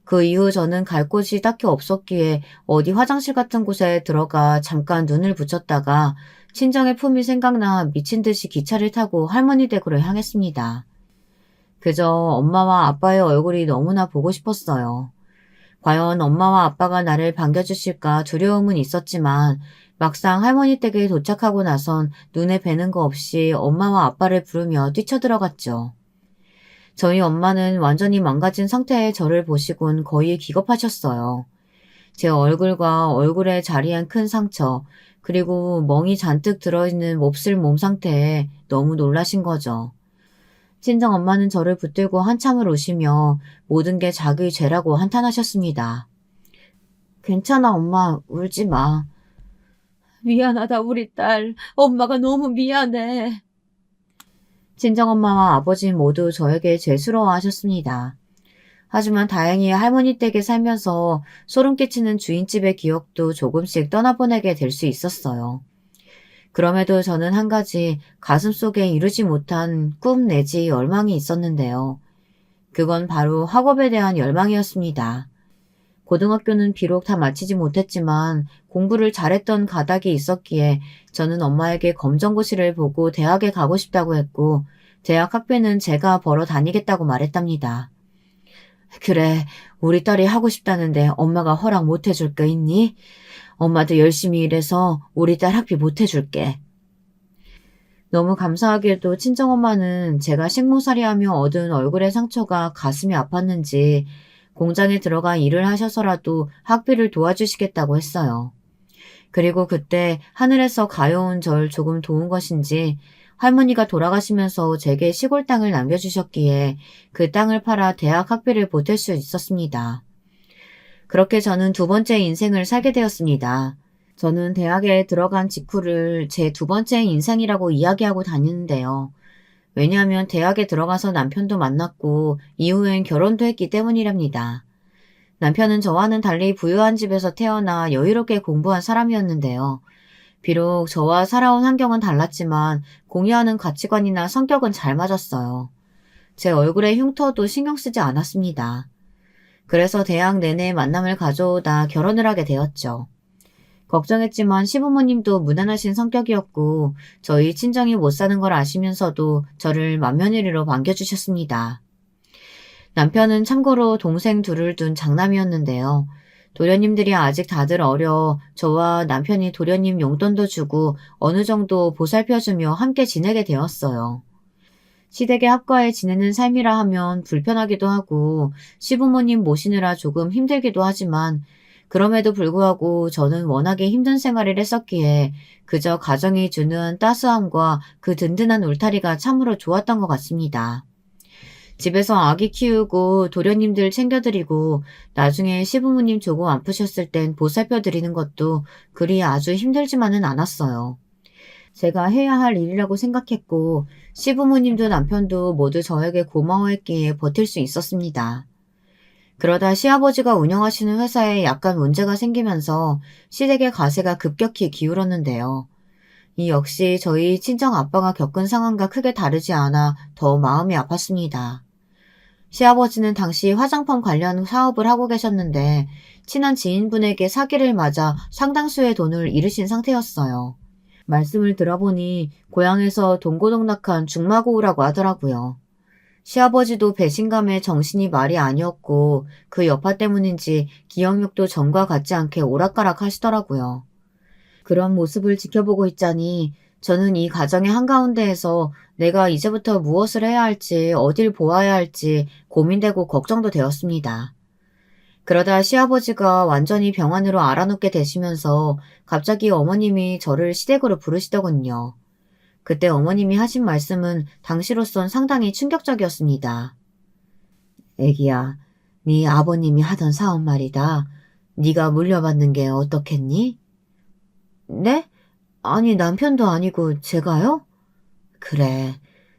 그 이후 저는 갈 곳이 딱히 없었기에 어디 화장실 같은 곳에 들어가 잠깐 눈을 붙였다가 친정의 품이 생각나 미친 듯이 기차를 타고 할머니 댁으로 향했습니다. 그저 엄마와 아빠의 얼굴이 너무나 보고 싶었어요. 과연 엄마와 아빠가 나를 반겨주실까 두려움은 있었지만 막상 할머니 댁에 도착하고 나선 눈에 뵈는 거 없이 엄마와 아빠를 부르며 뛰쳐들어갔죠. 저희 엄마는 완전히 망가진 상태의 저를 보시곤 거의 기겁하셨어요. 제 얼굴과 얼굴에 자리한 큰 상처, 그리고 멍이 잔뜩 들어있는 몹쓸 몸 상태에 너무 놀라신 거죠. 친정엄마는 저를 붙들고 한참을 우시며 모든 게 자기 죄라고 한탄하셨습니다. 괜찮아, 엄마. 울지 마. 미안하다, 우리 딸. 엄마가 너무 미안해. 친정엄마와 아버지 모두 저에게 죄스러워하셨습니다. 하지만 다행히 할머니 댁에 살면서 소름 끼치는 주인집의 기억도 조금씩 떠나보내게 될 수 있었어요. 그럼에도 저는 한 가지 가슴속에 이루지 못한 꿈 내지 열망이 있었는데요. 그건 바로 학업에 대한 열망이었습니다. 고등학교는 비록 다 마치지 못했지만 공부를 잘했던 가닥이 있었기에 저는 엄마에게 검정고시를 보고 대학에 가고 싶다고 했고, 대학 학비는 제가 벌어 다니겠다고 말했답니다. 그래, 우리 딸이 하고 싶다는데 엄마가 허락 못 해줄 거 있니? 엄마도 열심히 일해서 우리 딸 학비 못 해줄게. 너무 감사하게도 친정엄마는 제가 식모살이하며 얻은 얼굴의 상처가 가슴이 아팠는지 공장에 들어가 일을 하셔서라도 학비를 도와주시겠다고 했어요. 그리고 그때 하늘에서 가여운 절 조금 도운 것인지 할머니가 돌아가시면서 제게 시골 땅을 남겨주셨기에 그 땅을 팔아 대학 학비를 보탤 수 있었습니다. 그렇게 저는 두 번째 인생을 살게 되었습니다. 저는 대학에 들어간 직후를 제 두 번째 인생이라고 이야기하고 다니는데요. 왜냐하면 대학에 들어가서 남편도 만났고 이후엔 결혼도 했기 때문이랍니다. 남편은 저와는 달리 부유한 집에서 태어나 여유롭게 공부한 사람이었는데요. 비록 저와 살아온 환경은 달랐지만 공유하는 가치관이나 성격은 잘 맞았어요. 제 얼굴의 흉터도 신경 쓰지 않았습니다. 그래서 대학 내내 만남을 가져오다 결혼을 하게 되었죠. 걱정했지만 시부모님도 무난하신 성격이었고 저희 친정이 못 사는 걸 아시면서도 저를 맏며느리로 반겨주셨습니다. 남편은 참고로 동생 둘을 둔 장남이었는데요. 도련님들이 아직 다들 어려 저와 남편이 도련님 용돈도 주고 어느 정도 보살펴주며 함께 지내게 되었어요. 시댁에 합가해 지내는 삶이라 하면 불편하기도 하고 시부모님 모시느라 조금 힘들기도 하지만 그럼에도 불구하고 저는 워낙에 힘든 생활을 했었기에 그저 가정이 주는 따스함과 그 든든한 울타리가 참으로 좋았던 것 같습니다. 집에서 아기 키우고 도련님들 챙겨드리고 나중에 시부모님 조금 아프셨을 땐 보살펴 드리는 것도 그리 아주 힘들지만은 않았어요. 제가 해야 할 일이라고 생각했고 시부모님도 남편도 모두 저에게 고마워했기에 버틸 수 있었습니다. 그러다 시아버지가 운영하시는 회사에 약간 문제가 생기면서 시댁의 가세가 급격히 기울었는데요. 이 역시 저희 친정 아빠가 겪은 상황과 크게 다르지 않아 더 마음이 아팠습니다. 시아버지는 당시 화장품 관련 사업을 하고 계셨는데 친한 지인분에게 사기를 맞아 상당수의 돈을 잃으신 상태였어요. 말씀을 들어보니 고향에서 동고동락한 중마고우라고 하더라고요. 시아버지도 배신감에 정신이 말이 아니었고 그 여파 때문인지 기억력도 전과 같지 않게 오락가락 하시더라고요. 그런 모습을 지켜보고 있자니 저는 이 가정의 한가운데에서 내가 이제부터 무엇을 해야 할지 어딜 보아야 할지 고민되고 걱정도 되었습니다. 그러다 시아버지가 완전히 병원으로 알아눕게 되시면서 갑자기 어머님이 저를 시댁으로 부르시더군요. 그때 어머님이 하신 말씀은 당시로선 상당히 충격적이었습니다. 애기야, 네 아버님이 하던 사업 말이다. 네가 물려받는 게 어떻겠니? 네? 아니 남편도 아니고 제가요? 그래.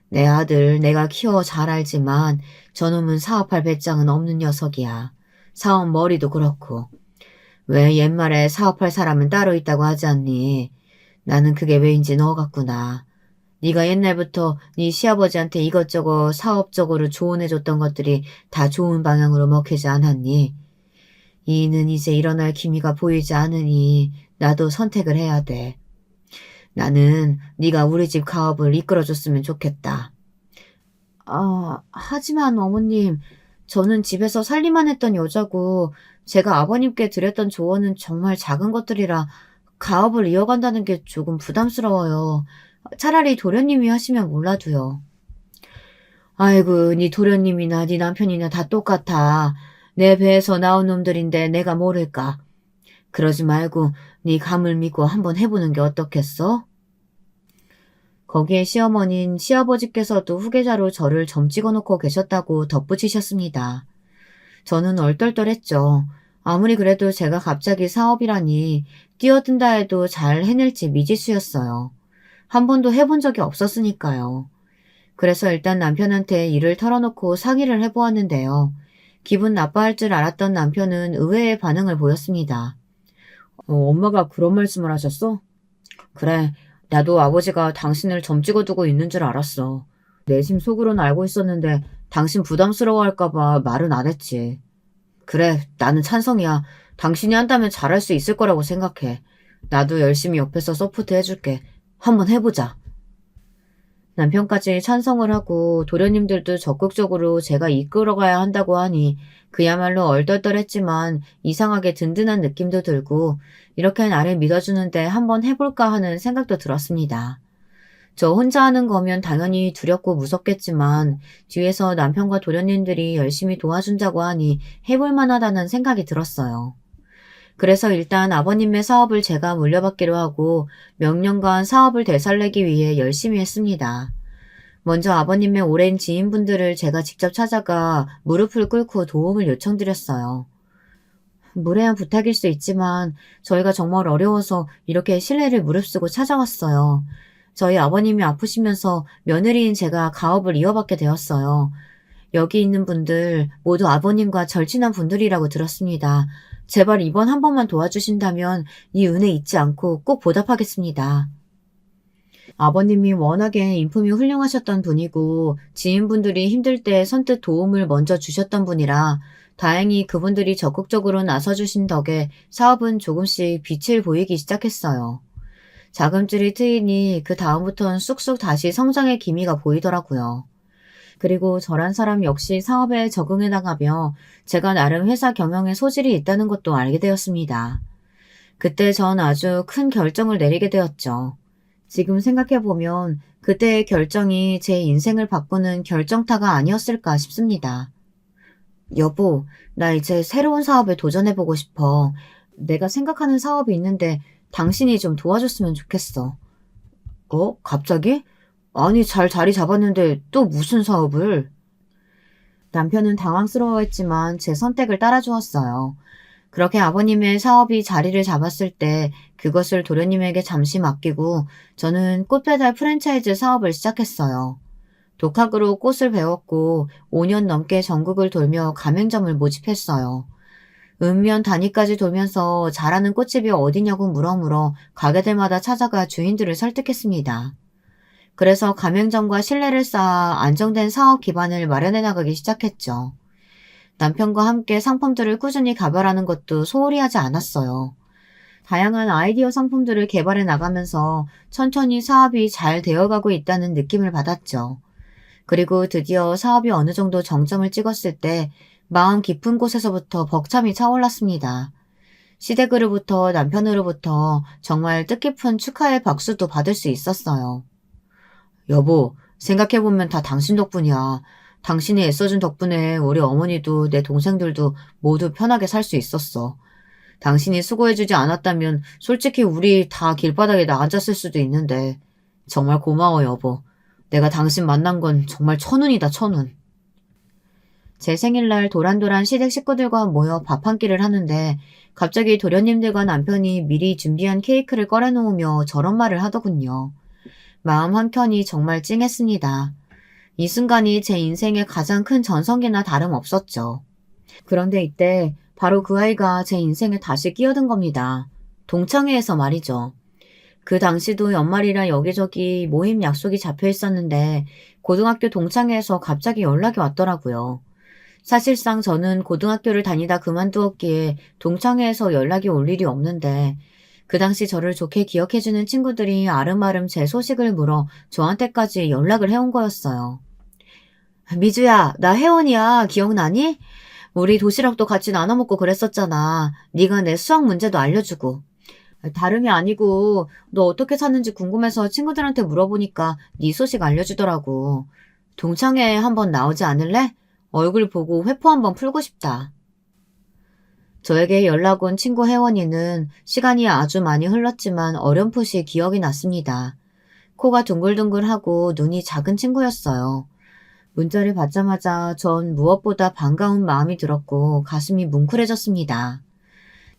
내 아들 내가 키워 잘 알지만 저놈은 사업할 배짱은 없는 녀석이야. 사업 머리도 그렇고. 왜 옛말에 사업할 사람은 따로 있다고 하지 않니? 나는 그게 왜인지 너 같구나. 네가 옛날부터 네 시아버지한테 이것저것 사업적으로 조언해줬던 것들이 다 좋은 방향으로 먹히지 않았니? 이는 이제 일어날 기미가 보이지 않으니 나도 선택을 해야 돼. 나는 네가 우리 집 가업을 이끌어줬으면 좋겠다. 하지만 어머님, 저는 집에서 살림만 했던 여자고 제가 아버님께 드렸던 조언은 정말 작은 것들이라 가업을 이어간다는 게 조금 부담스러워요. 차라리 도련님이 하시면 몰라도요. 아이고, 네 도련님이나 네 남편이나 다 똑같아. 내 배에서 나온 놈들인데 내가 모를까. 그러지 말고 네 감을 믿고 한번 해보는 게 어떻겠어? 거기에 시어머니는 시아버지께서도 후계자로 저를 점 찍어놓고 계셨다고 덧붙이셨습니다. 저는 얼떨떨했죠. 아무리 그래도 제가 갑자기 사업이라니 뛰어든다 해도 잘 해낼지 미지수였어요. 한 번도 해본 적이 없었으니까요. 그래서 일단 남편한테 일을 털어놓고 상의를 해보았는데요. 기분 나빠할 줄 알았던 남편은 의외의 반응을 보였습니다. 엄마가 그런 말씀을 하셨어? 그래, 나도 아버지가 당신을 점 찍어두고 있는 줄 알았어. 내심 속으로는 알고 있었는데 당신 부담스러워할까봐 말은 안 했지. 그래, 나는 찬성이야. 당신이 한다면 잘할 수 있을 거라고 생각해. 나도 열심히 옆에서 서포트 해줄게. 한번 해보자. 남편까지 찬성을 하고 도련님들도 적극적으로 제가 이끌어가야 한다고 하니 그야말로 얼떨떨했지만 이상하게 든든한 느낌도 들고 이렇게 나를 믿어주는데 한번 해볼까 하는 생각도 들었습니다. 저 혼자 하는 거면 당연히 두렵고 무섭겠지만 뒤에서 남편과 도련님들이 열심히 도와준다고 하니 해볼 만하다는 생각이 들었어요. 그래서 일단 아버님의 사업을 제가 물려받기로 하고 몇 년간 사업을 되살리기 위해 열심히 했습니다. 먼저 아버님의 오랜 지인분들을 제가 직접 찾아가 무릎을 꿇고 도움을 요청드렸어요. 무례한 부탁일 수 있지만 저희가 정말 어려워서 이렇게 신뢰를 무릅쓰고 찾아왔어요. 저희 아버님이 아프시면서 며느리인 제가 가업을 이어받게 되었어요. 여기 있는 분들 모두 아버님과 절친한 분들이라고 들었습니다. 제발 이번 한 번만 도와주신다면 이 은혜 잊지 않고 꼭 보답하겠습니다. 아버님이 워낙에 인품이 훌륭하셨던 분이고 지인분들이 힘들 때 선뜻 도움을 먼저 주셨던 분이라 다행히 그분들이 적극적으로 나서주신 덕에 사업은 조금씩 빛을 보이기 시작했어요. 자금줄이 트이니 그 다음부터는 쑥쑥 다시 성장의 기미가 보이더라고요. 그리고 저란 사람 역시 사업에 적응해 나가며 제가 나름 회사 경영에 소질이 있다는 것도 알게 되었습니다. 그때 전 아주 큰 결정을 내리게 되었죠. 지금 생각해보면 그때의 결정이 제 인생을 바꾸는 결정타가 아니었을까 싶습니다. 여보, 나 이제 새로운 사업에 도전해보고 싶어. 내가 생각하는 사업이 있는데 당신이 좀 도와줬으면 좋겠어. 갑자기? 아니, 잘 자리 잡았는데 또 무슨 사업을? 남편은 당황스러워했지만 제 선택을 따라주었어요. 그렇게 아버님의 사업이 자리를 잡았을 때 그것을 도련님에게 잠시 맡기고 저는 꽃배달 프랜차이즈 사업을 시작했어요. 독학으로 꽃을 배웠고 5년 넘게 전국을 돌며 가맹점을 모집했어요. 읍면 단위까지 돌면서 잘하는 꽃집이 어디냐고 물어물어 가게들마다 찾아가 주인들을 설득했습니다. 그래서 가맹점과 신뢰를 쌓아 안정된 사업 기반을 마련해 나가기 시작했죠. 남편과 함께 상품들을 꾸준히 개발하는 것도 소홀히 하지 않았어요. 다양한 아이디어 상품들을 개발해 나가면서 천천히 사업이 잘 되어가고 있다는 느낌을 받았죠. 그리고 드디어 사업이 어느 정도 정점을 찍었을 때 마음 깊은 곳에서부터 벅참이 차올랐습니다. 시댁으로부터 남편으로부터 정말 뜻깊은 축하의 박수도 받을 수 있었어요. 여보, 생각해보면 다 당신 덕분이야. 당신이 애써준 덕분에 우리 어머니도 내 동생들도 모두 편하게 살 수 있었어. 당신이 수고해주지 않았다면 솔직히 우리 다 길바닥에 나앉았을 수도 있는데 정말 고마워 여보. 내가 당신 만난 건 정말 천운이다 천운. 제 생일날 도란도란 시댁 식구들과 모여 밥 한 끼를 하는데 갑자기 도련님들과 남편이 미리 준비한 케이크를 꺼내놓으며 저런 말을 하더군요. 마음 한켠이 정말 찡했습니다. 이 순간이 제 인생의 가장 큰 전성기나 다름없었죠. 그런데 이때 바로 그 아이가 제 인생에 다시 끼어든 겁니다. 동창회에서 말이죠. 그 당시도 연말이라 여기저기 모임 약속이 잡혀 있었는데 고등학교 동창회에서 갑자기 연락이 왔더라고요. 사실상 저는 고등학교를 다니다 그만두었기에 동창회에서 연락이 올 일이 없는데 그 당시 저를 좋게 기억해주는 친구들이 아름아름 제 소식을 물어 저한테까지 연락을 해온 거였어요. 미주야, 나 혜원이야. 기억나니? 우리 도시락도 같이 나눠 먹고 그랬었잖아. 네가 내 수학 문제도 알려주고. 다름이 아니고 너 어떻게 사는지 궁금해서 친구들한테 물어보니까 네 소식 알려주더라고. 동창회에 한번 나오지 않을래? 얼굴 보고 회포 한번 풀고 싶다. 저에게 연락 온 친구 혜원이는 시간이 아주 많이 흘렀지만 어렴풋이 기억이 났습니다. 코가 둥글둥글하고 눈이 작은 친구였어요. 문자를 받자마자 전 무엇보다 반가운 마음이 들었고 가슴이 뭉클해졌습니다.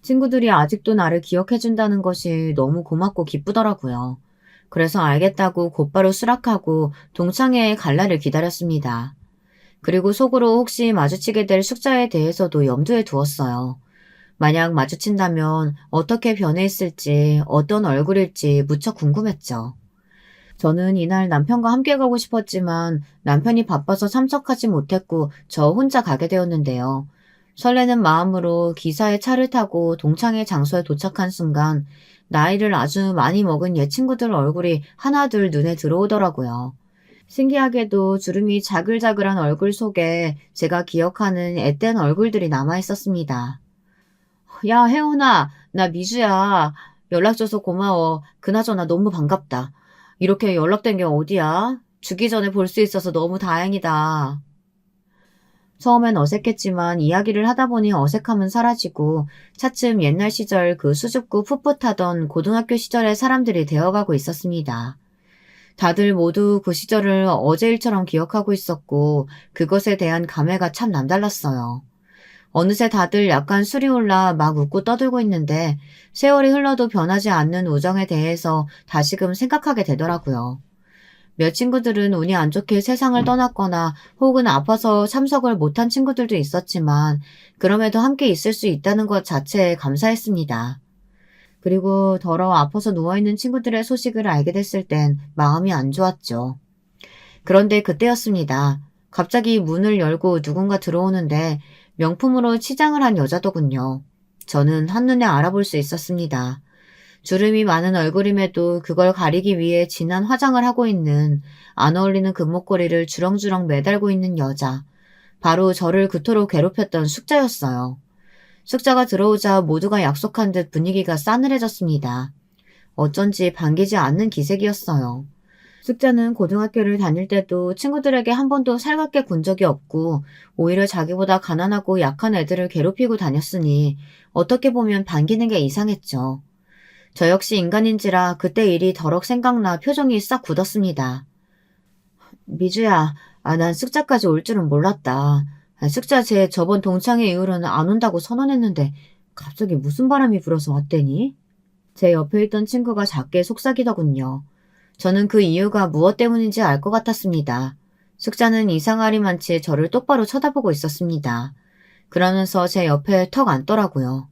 친구들이 아직도 나를 기억해준다는 것이 너무 고맙고 기쁘더라고요. 그래서 알겠다고 곧바로 수락하고 동창회에 갈 날을 기다렸습니다. 그리고 속으로 혹시 마주치게 될 숙자에 대해서도 염두에 두었어요. 만약 마주친다면 어떻게 변해 있을지, 어떤 얼굴일지 무척 궁금했죠. 저는 이날 남편과 함께 가고 싶었지만 남편이 바빠서 참석하지 못했고 저 혼자 가게 되었는데요. 설레는 마음으로 기사에 차를 타고 동창회 장소에 도착한 순간 나이를 아주 많이 먹은 옛 친구들 얼굴이 하나둘 눈에 들어오더라고요. 신기하게도 주름이 자글자글한 얼굴 속에 제가 기억하는 앳된 얼굴들이 남아있었습니다. 야, 혜원아, 나 미주야. 연락줘서 고마워. 그나저나 너무 반갑다. 이렇게 연락된 게 어디야? 죽기 전에 볼 수 있어서 너무 다행이다. 처음엔 어색했지만 이야기를 하다 보니 어색함은 사라지고 차츰 옛날 시절 그 수줍고 풋풋하던 고등학교 시절의 사람들이 되어가고 있었습니다. 다들 모두 그 시절을 어제 일처럼 기억하고 있었고 그것에 대한 감회가 참 남달랐어요. 어느새 다들 약간 술이 올라 막 웃고 떠들고 있는데 세월이 흘러도 변하지 않는 우정에 대해서 다시금 생각하게 되더라고요. 몇 친구들은 운이 안 좋게 세상을 떠났거나 혹은 아파서 참석을 못한 친구들도 있었지만 그럼에도 함께 있을 수 있다는 것 자체에 감사했습니다. 그리고 더러 아파서 누워있는 친구들의 소식을 알게 됐을 땐 마음이 안 좋았죠. 그런데 그때였습니다. 갑자기 문을 열고 누군가 들어오는데 명품으로 치장을 한 여자더군요. 저는 한눈에 알아볼 수 있었습니다. 주름이 많은 얼굴임에도 그걸 가리기 위해 진한 화장을 하고 있는 안 어울리는 금목걸이를 주렁주렁 매달고 있는 여자. 바로 저를 그토록 괴롭혔던 숙자였어요. 숙자가 들어오자 모두가 약속한 듯 분위기가 싸늘해졌습니다. 어쩐지 반기지 않는 기색이었어요. 숙자는 고등학교를 다닐 때도 친구들에게 한 번도 살갑게 군 적이 없고 오히려 자기보다 가난하고 약한 애들을 괴롭히고 다녔으니 어떻게 보면 반기는 게 이상했죠. 저 역시 인간인지라 그때 일이 더럭 생각나 표정이 싹 굳었습니다. 미주야, 난 숙자까지 올 줄은 몰랐다. 숙자 쟤 저번 동창회 이후로는 안 온다고 선언했는데 갑자기 무슨 바람이 불어서 왔대니? 제 옆에 있던 친구가 작게 속삭이더군요. 저는 그 이유가 무엇 때문인지 알 것 같았습니다. 숙자는 이상하리만치 저를 똑바로 쳐다보고 있었습니다. 그러면서 제 옆에 턱 앉더라고요.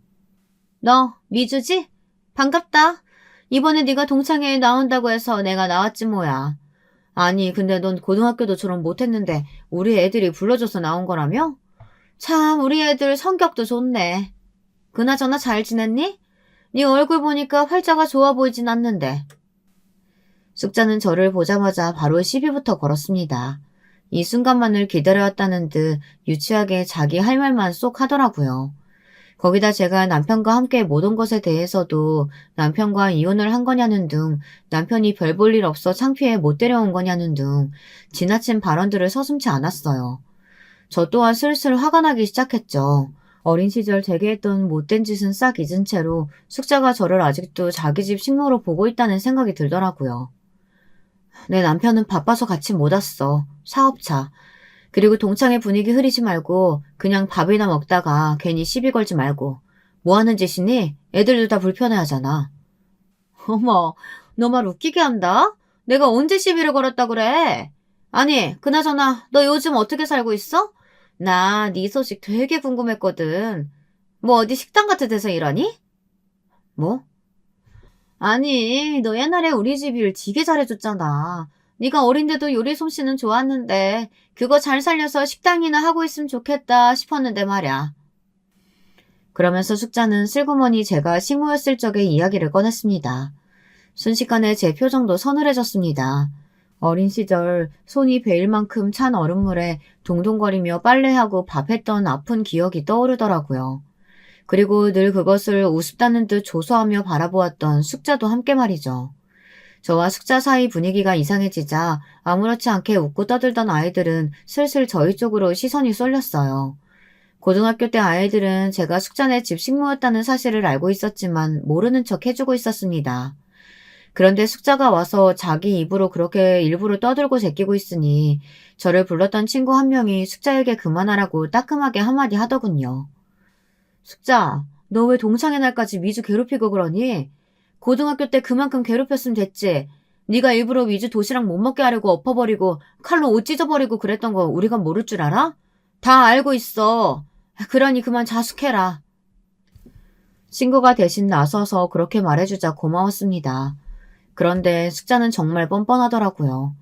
너 미주지? 반갑다. 이번에 네가 동창회에 나온다고 해서 내가 나왔지 뭐야. 아니 근데 넌 고등학교도 졸업 못했는데 우리 애들이 불러줘서 나온 거라며? 참 우리 애들 성격도 좋네. 그나저나 잘 지냈니? 네 얼굴 보니까 활자가 좋아 보이진 않는데. 숙자는 저를 보자마자 바로 시비부터 걸었습니다. 이 순간만을 기다려왔다는 듯 유치하게 자기 할 말만 쏙 하더라고요. 거기다 제가 남편과 함께 못 온 것에 대해서도 남편과 이혼을 한 거냐는 등 남편이 별 볼 일 없어 창피해 못 데려온 거냐는 등 지나친 발언들을 서슴지 않았어요. 저 또한 슬슬 화가 나기 시작했죠. 어린 시절 제게 했던 못된 짓은 싹 잊은 채로 숙자가 저를 아직도 자기 집 식모로 보고 있다는 생각이 들더라고요. 내 남편은 바빠서 같이 못 왔어. 사업차. 그리고 동창회 분위기 흐리지 말고 그냥 밥이나 먹다가 괜히 시비 걸지 말고. 뭐 하는 짓이니? 애들도 다 불편해하잖아. 어머, 너 말 웃기게 한다? 내가 언제 시비를 걸었다 그래? 아니, 그나저나 너 요즘 어떻게 살고 있어? 나 네 소식 되게 궁금했거든. 뭐 어디 식당 같은 데서 일하니? 뭐? 아니, 너 옛날에 우리 집 일 되게 잘해줬잖아. 네가 어린데도 요리 솜씨는 좋았는데 그거 잘 살려서 식당이나 하고 있으면 좋겠다 싶었는데 말야. 그러면서 숙자는 슬그머니 제가 식모였을 적의 이야기를 꺼냈습니다. 순식간에 제 표정도 서늘해졌습니다. 어린 시절 손이 베일 만큼 찬 얼음물에 동동거리며 빨래하고 밥했던 아픈 기억이 떠오르더라고요. 그리고 늘 그것을 우습다는 듯 조소하며 바라보았던 숙자도 함께 말이죠. 저와 숙자 사이 분위기가 이상해지자 아무렇지 않게 웃고 떠들던 아이들은 슬슬 저희 쪽으로 시선이 쏠렸어요. 고등학교 때 아이들은 제가 숙자네 집 식모였다는 사실을 알고 있었지만 모르는 척 해주고 있었습니다. 그런데 숙자가 와서 자기 입으로 그렇게 일부러 떠들고 제끼고 있으니 저를 불렀던 친구 한 명이 숙자에게 그만하라고 따끔하게 한마디 하더군요. 숙자, 너 왜 동창회 날까지 미주 괴롭히고 그러니? 고등학교 때 그만큼 괴롭혔으면 됐지. 네가 일부러 미주 도시락 못 먹게 하려고 엎어버리고 칼로 옷 찢어버리고 그랬던 거 우리가 모를 줄 알아? 다 알고 있어. 그러니 그만 자숙해라. 친구가 대신 나서서 그렇게 말해주자 고마웠습니다. 그런데 숙자는 정말 뻔뻔하더라고요.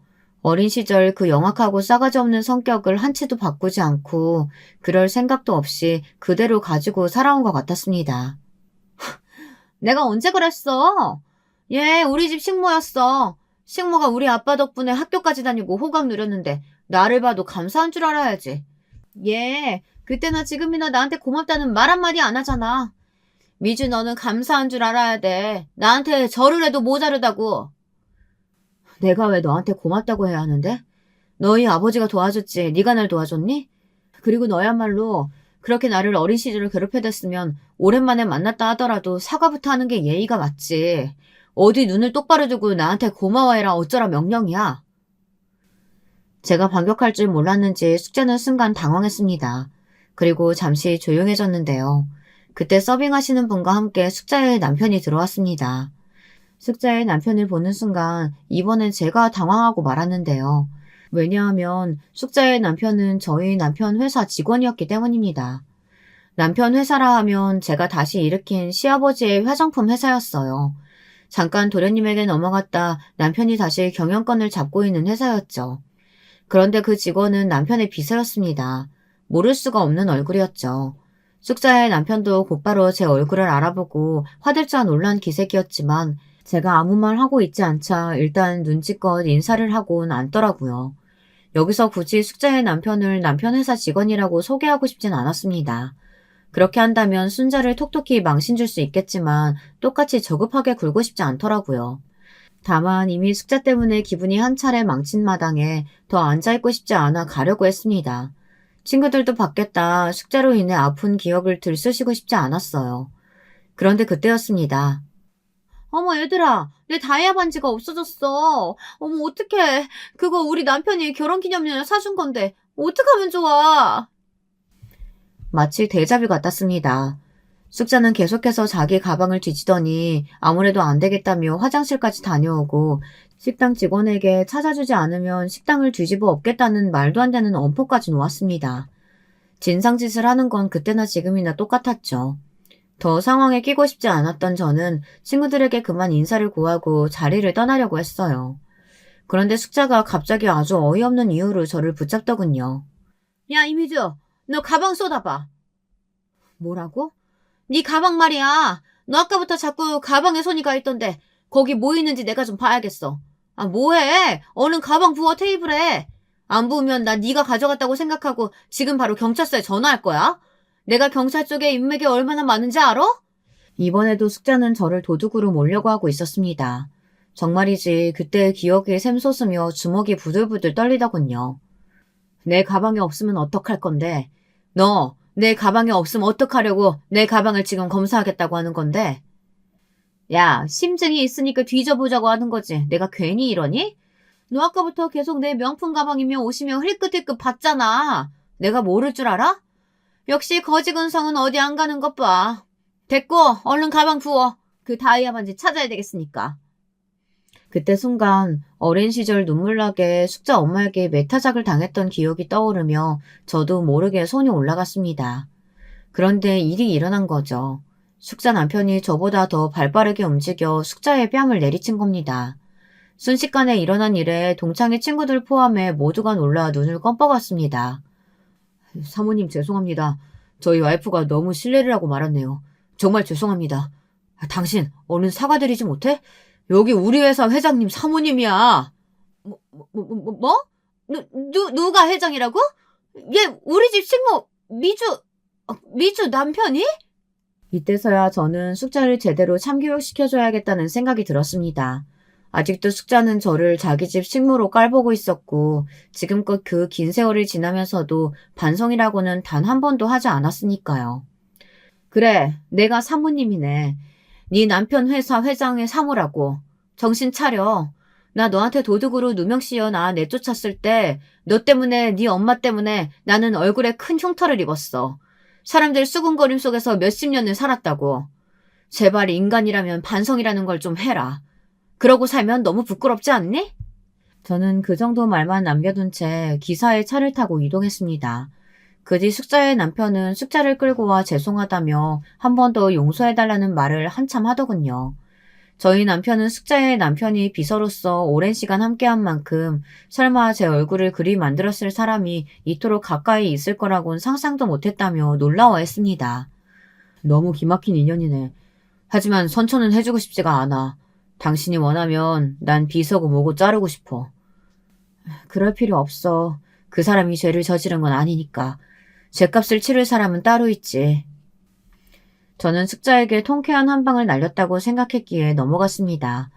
어린 시절 그 영악하고 싸가지 없는 성격을 한치도 바꾸지 않고 그럴 생각도 없이 그대로 가지고 살아온 것 같았습니다. 내가 언제 그랬어? 얘 우리 집 식모였어. 식모가 우리 아빠 덕분에 학교까지 다니고 호강 누렸는데 나를 봐도 감사한 줄 알아야지. 얘 그때나 지금이나 나한테 고맙다는 말 한마디 안 하잖아. 미주 너는 감사한 줄 알아야 돼. 나한테 절을 해도 모자르다고. 내가 왜 너한테 고맙다고 해야 하는데? 너희 아버지가 도와줬지 네가 날 도와줬니? 그리고 너야말로 그렇게 나를 어린 시절을 괴롭혀댔으면 오랜만에 만났다 하더라도 사과부터 하는 게 예의가 맞지. 어디 눈을 똑바로 두고 나한테 고마워해라 어쩌라 명령이야. 제가 반격할 줄 몰랐는지 숙제는 순간 당황했습니다. 그리고 잠시 조용해졌는데요. 그때 서빙하시는 분과 함께 숙자의 남편이 들어왔습니다. 숙자의 남편을 보는 순간 이번엔 제가 당황하고 말았는데요. 왜냐하면 숙자의 남편은 저희 남편 회사 직원이었기 때문입니다. 남편 회사라 하면 제가 다시 일으킨 시아버지의 화장품 회사였어요. 잠깐 도련님에게 넘어갔다 남편이 다시 경영권을 잡고 있는 회사였죠. 그런데 그 직원은 남편의 비서였습니다. 모를 수가 없는 얼굴이었죠. 숙자의 남편도 곧바로 제 얼굴을 알아보고 화들짝 놀란 기색이었지만 제가 아무 말 하고 있지 않자 일단 눈치껏 인사를 하곤 앉더라고요. 여기서 굳이 숙자의 남편을 남편 회사 직원이라고 소개하고 싶진 않았습니다. 그렇게 한다면 순자를 톡톡히 망신 줄 수 있겠지만 똑같이 저급하게 굴고 싶지 않더라고요. 다만 이미 숙자 때문에 기분이 한 차례 망친 마당에 더 앉아있고 싶지 않아 가려고 했습니다. 친구들도 받겠다 숙자로 인해 아픈 기억을 들쑤시고 싶지 않았어요. 그런데 그때였습니다. 어머 얘들아 내 다이아 반지가 없어졌어. 어머 어떡해. 그거 우리 남편이 결혼기념일에 사준 건데 어떡하면 좋아. 마치 데자뷰 같았습니다. 숙자는 계속해서 자기 가방을 뒤지더니 아무래도 안 되겠다며 화장실까지 다녀오고 식당 직원에게 찾아주지 않으면 식당을 뒤집어 엎겠다는 말도 안 되는 엄포까지 놓았습니다. 진상짓을 하는 건 그때나 지금이나 똑같았죠. 더 상황에 끼고 싶지 않았던 저는 친구들에게 그만 인사를 구하고 자리를 떠나려고 했어요. 그런데 숙자가 갑자기 아주 어이없는 이유로 저를 붙잡더군요. 야, 이미주, 너 가방 쏟아봐. 뭐라고? 네 가방 말이야. 너 아까부터 자꾸 가방에 손이 가 있던데 거기 뭐 있는지 내가 좀 봐야겠어. 아, 뭐해? 얼른 가방 부어 테이블에. 안 부으면 나 네가 가져갔다고 생각하고 지금 바로 경찰서에 전화할 거야. 내가 경찰 쪽에 인맥이 얼마나 많은지 알아? 이번에도 숙자는 저를 도둑으로 몰려고 하고 있었습니다. 정말이지 그때의 기억이 샘솟으며 주먹이 부들부들 떨리더군요. 내 가방에 없으면 어떡할 건데? 너 내 가방에 없으면 어떡하려고 내 가방을 지금 검사하겠다고 하는 건데? 야, 심증이 있으니까 뒤져보자고 하는 거지. 내가 괜히 이러니? 너 아까부터 계속 내 명품 가방이며 옷이며 힐끗힐끗 봤잖아. 내가 모를 줄 알아? 역시 거지근성은 어디 안 가는 것 봐. 됐고, 얼른 가방 부어. 그 다이아 반지 찾아야 되겠으니까. 그때 순간 어린 시절 눈물나게 숙자 엄마에게 매타작을 당했던 기억이 떠오르며 저도 모르게 손이 올라갔습니다. 그런데 일이 일어난 거죠. 숙자 남편이 저보다 더 발빠르게 움직여 숙자의 뺨을 내리친 겁니다. 순식간에 일어난 일에 동창의 친구들 포함해 모두가 놀라 눈을 껌뻑었습니다. 사모님 죄송합니다. 저희 와이프가 너무 실례를 하고 말았네요. 정말 죄송합니다. 당신 얼른 사과드리지 못해? 여기 우리 회사 회장님 사모님이야. 뭐? 누가 회장이라고? 얘 우리 집 식모 미주 남편이? 이때서야 저는 숙자를 제대로 참교육시켜줘야겠다는 생각이 들었습니다. 아직도 숙자는 저를 자기 집 식모로 깔보고 있었고 지금껏 그 긴 세월이 지나면서도 반성이라고는 단 한 번도 하지 않았으니까요. 그래, 내가 사모님이네. 네 남편 회사 회장의 사모라고. 정신 차려. 나 너한테 도둑으로 누명 씌워 나 내쫓았을 때 너 때문에 네 엄마 때문에 나는 얼굴에 큰 흉터를 입었어. 사람들 수군거림 속에서 몇십 년을 살았다고. 제발 인간이라면 반성이라는 걸 좀 해라. 그러고 살면 너무 부끄럽지 않니? 저는 그 정도 말만 남겨둔 채 기사의 차를 타고 이동했습니다. 그 뒤 숙자의 남편은 숙자를 끌고 와 죄송하다며 한 번 더 용서해달라는 말을 한참 하더군요. 저희 남편은 숙자의 남편이 비서로서 오랜 시간 함께한 만큼 설마 제 얼굴을 그리 만들었을 사람이 이토록 가까이 있을 거라곤 상상도 못했다며 놀라워했습니다. 너무 기막힌 인연이네. 하지만 선처는 해주고 싶지가 않아. 당신이 원하면 난 비서고 뭐고 자르고 싶어. 그럴 필요 없어. 그 사람이 죄를 저지른 건 아니니까. 죗값을 치를 사람은 따로 있지. 저는 숙자에게 통쾌한 한 방을 날렸다고 생각했기에 넘어갔습니다.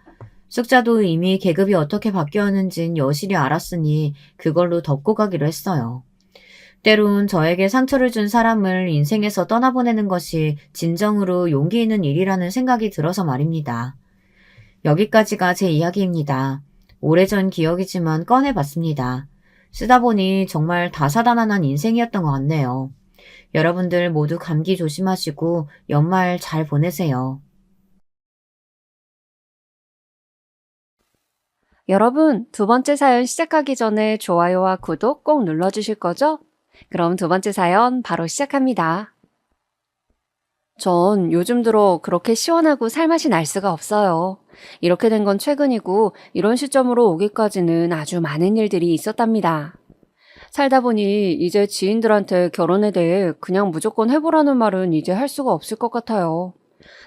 숙자도 이미 계급이 어떻게 바뀌었는진 여실히 알았으니 그걸로 덮고 가기로 했어요. 때론 저에게 상처를 준 사람을 인생에서 떠나보내는 것이 진정으로 용기 있는 일이라는 생각이 들어서 말입니다. 여기까지가 제 이야기입니다. 오래전 기억이지만 꺼내봤습니다. 쓰다 보니 정말 다사다난한 인생이었던 것 같네요. 여러분들 모두 감기 조심하시고 연말 잘 보내세요. 여러분, 두 번째 사연 시작하기 전에 좋아요와 구독 꼭 눌러주실 거죠? 그럼 두 번째 사연 바로 시작합니다. 전 요즘 들어 그렇게 시원하고 살맛이 날 수가 없어요. 이렇게 된 건 최근이고 이런 시점으로 오기까지는 아주 많은 일들이 있었답니다. 살다 보니 이제 지인들한테 결혼에 대해 그냥 무조건 해보라는 말은 이제 할 수가 없을 것 같아요.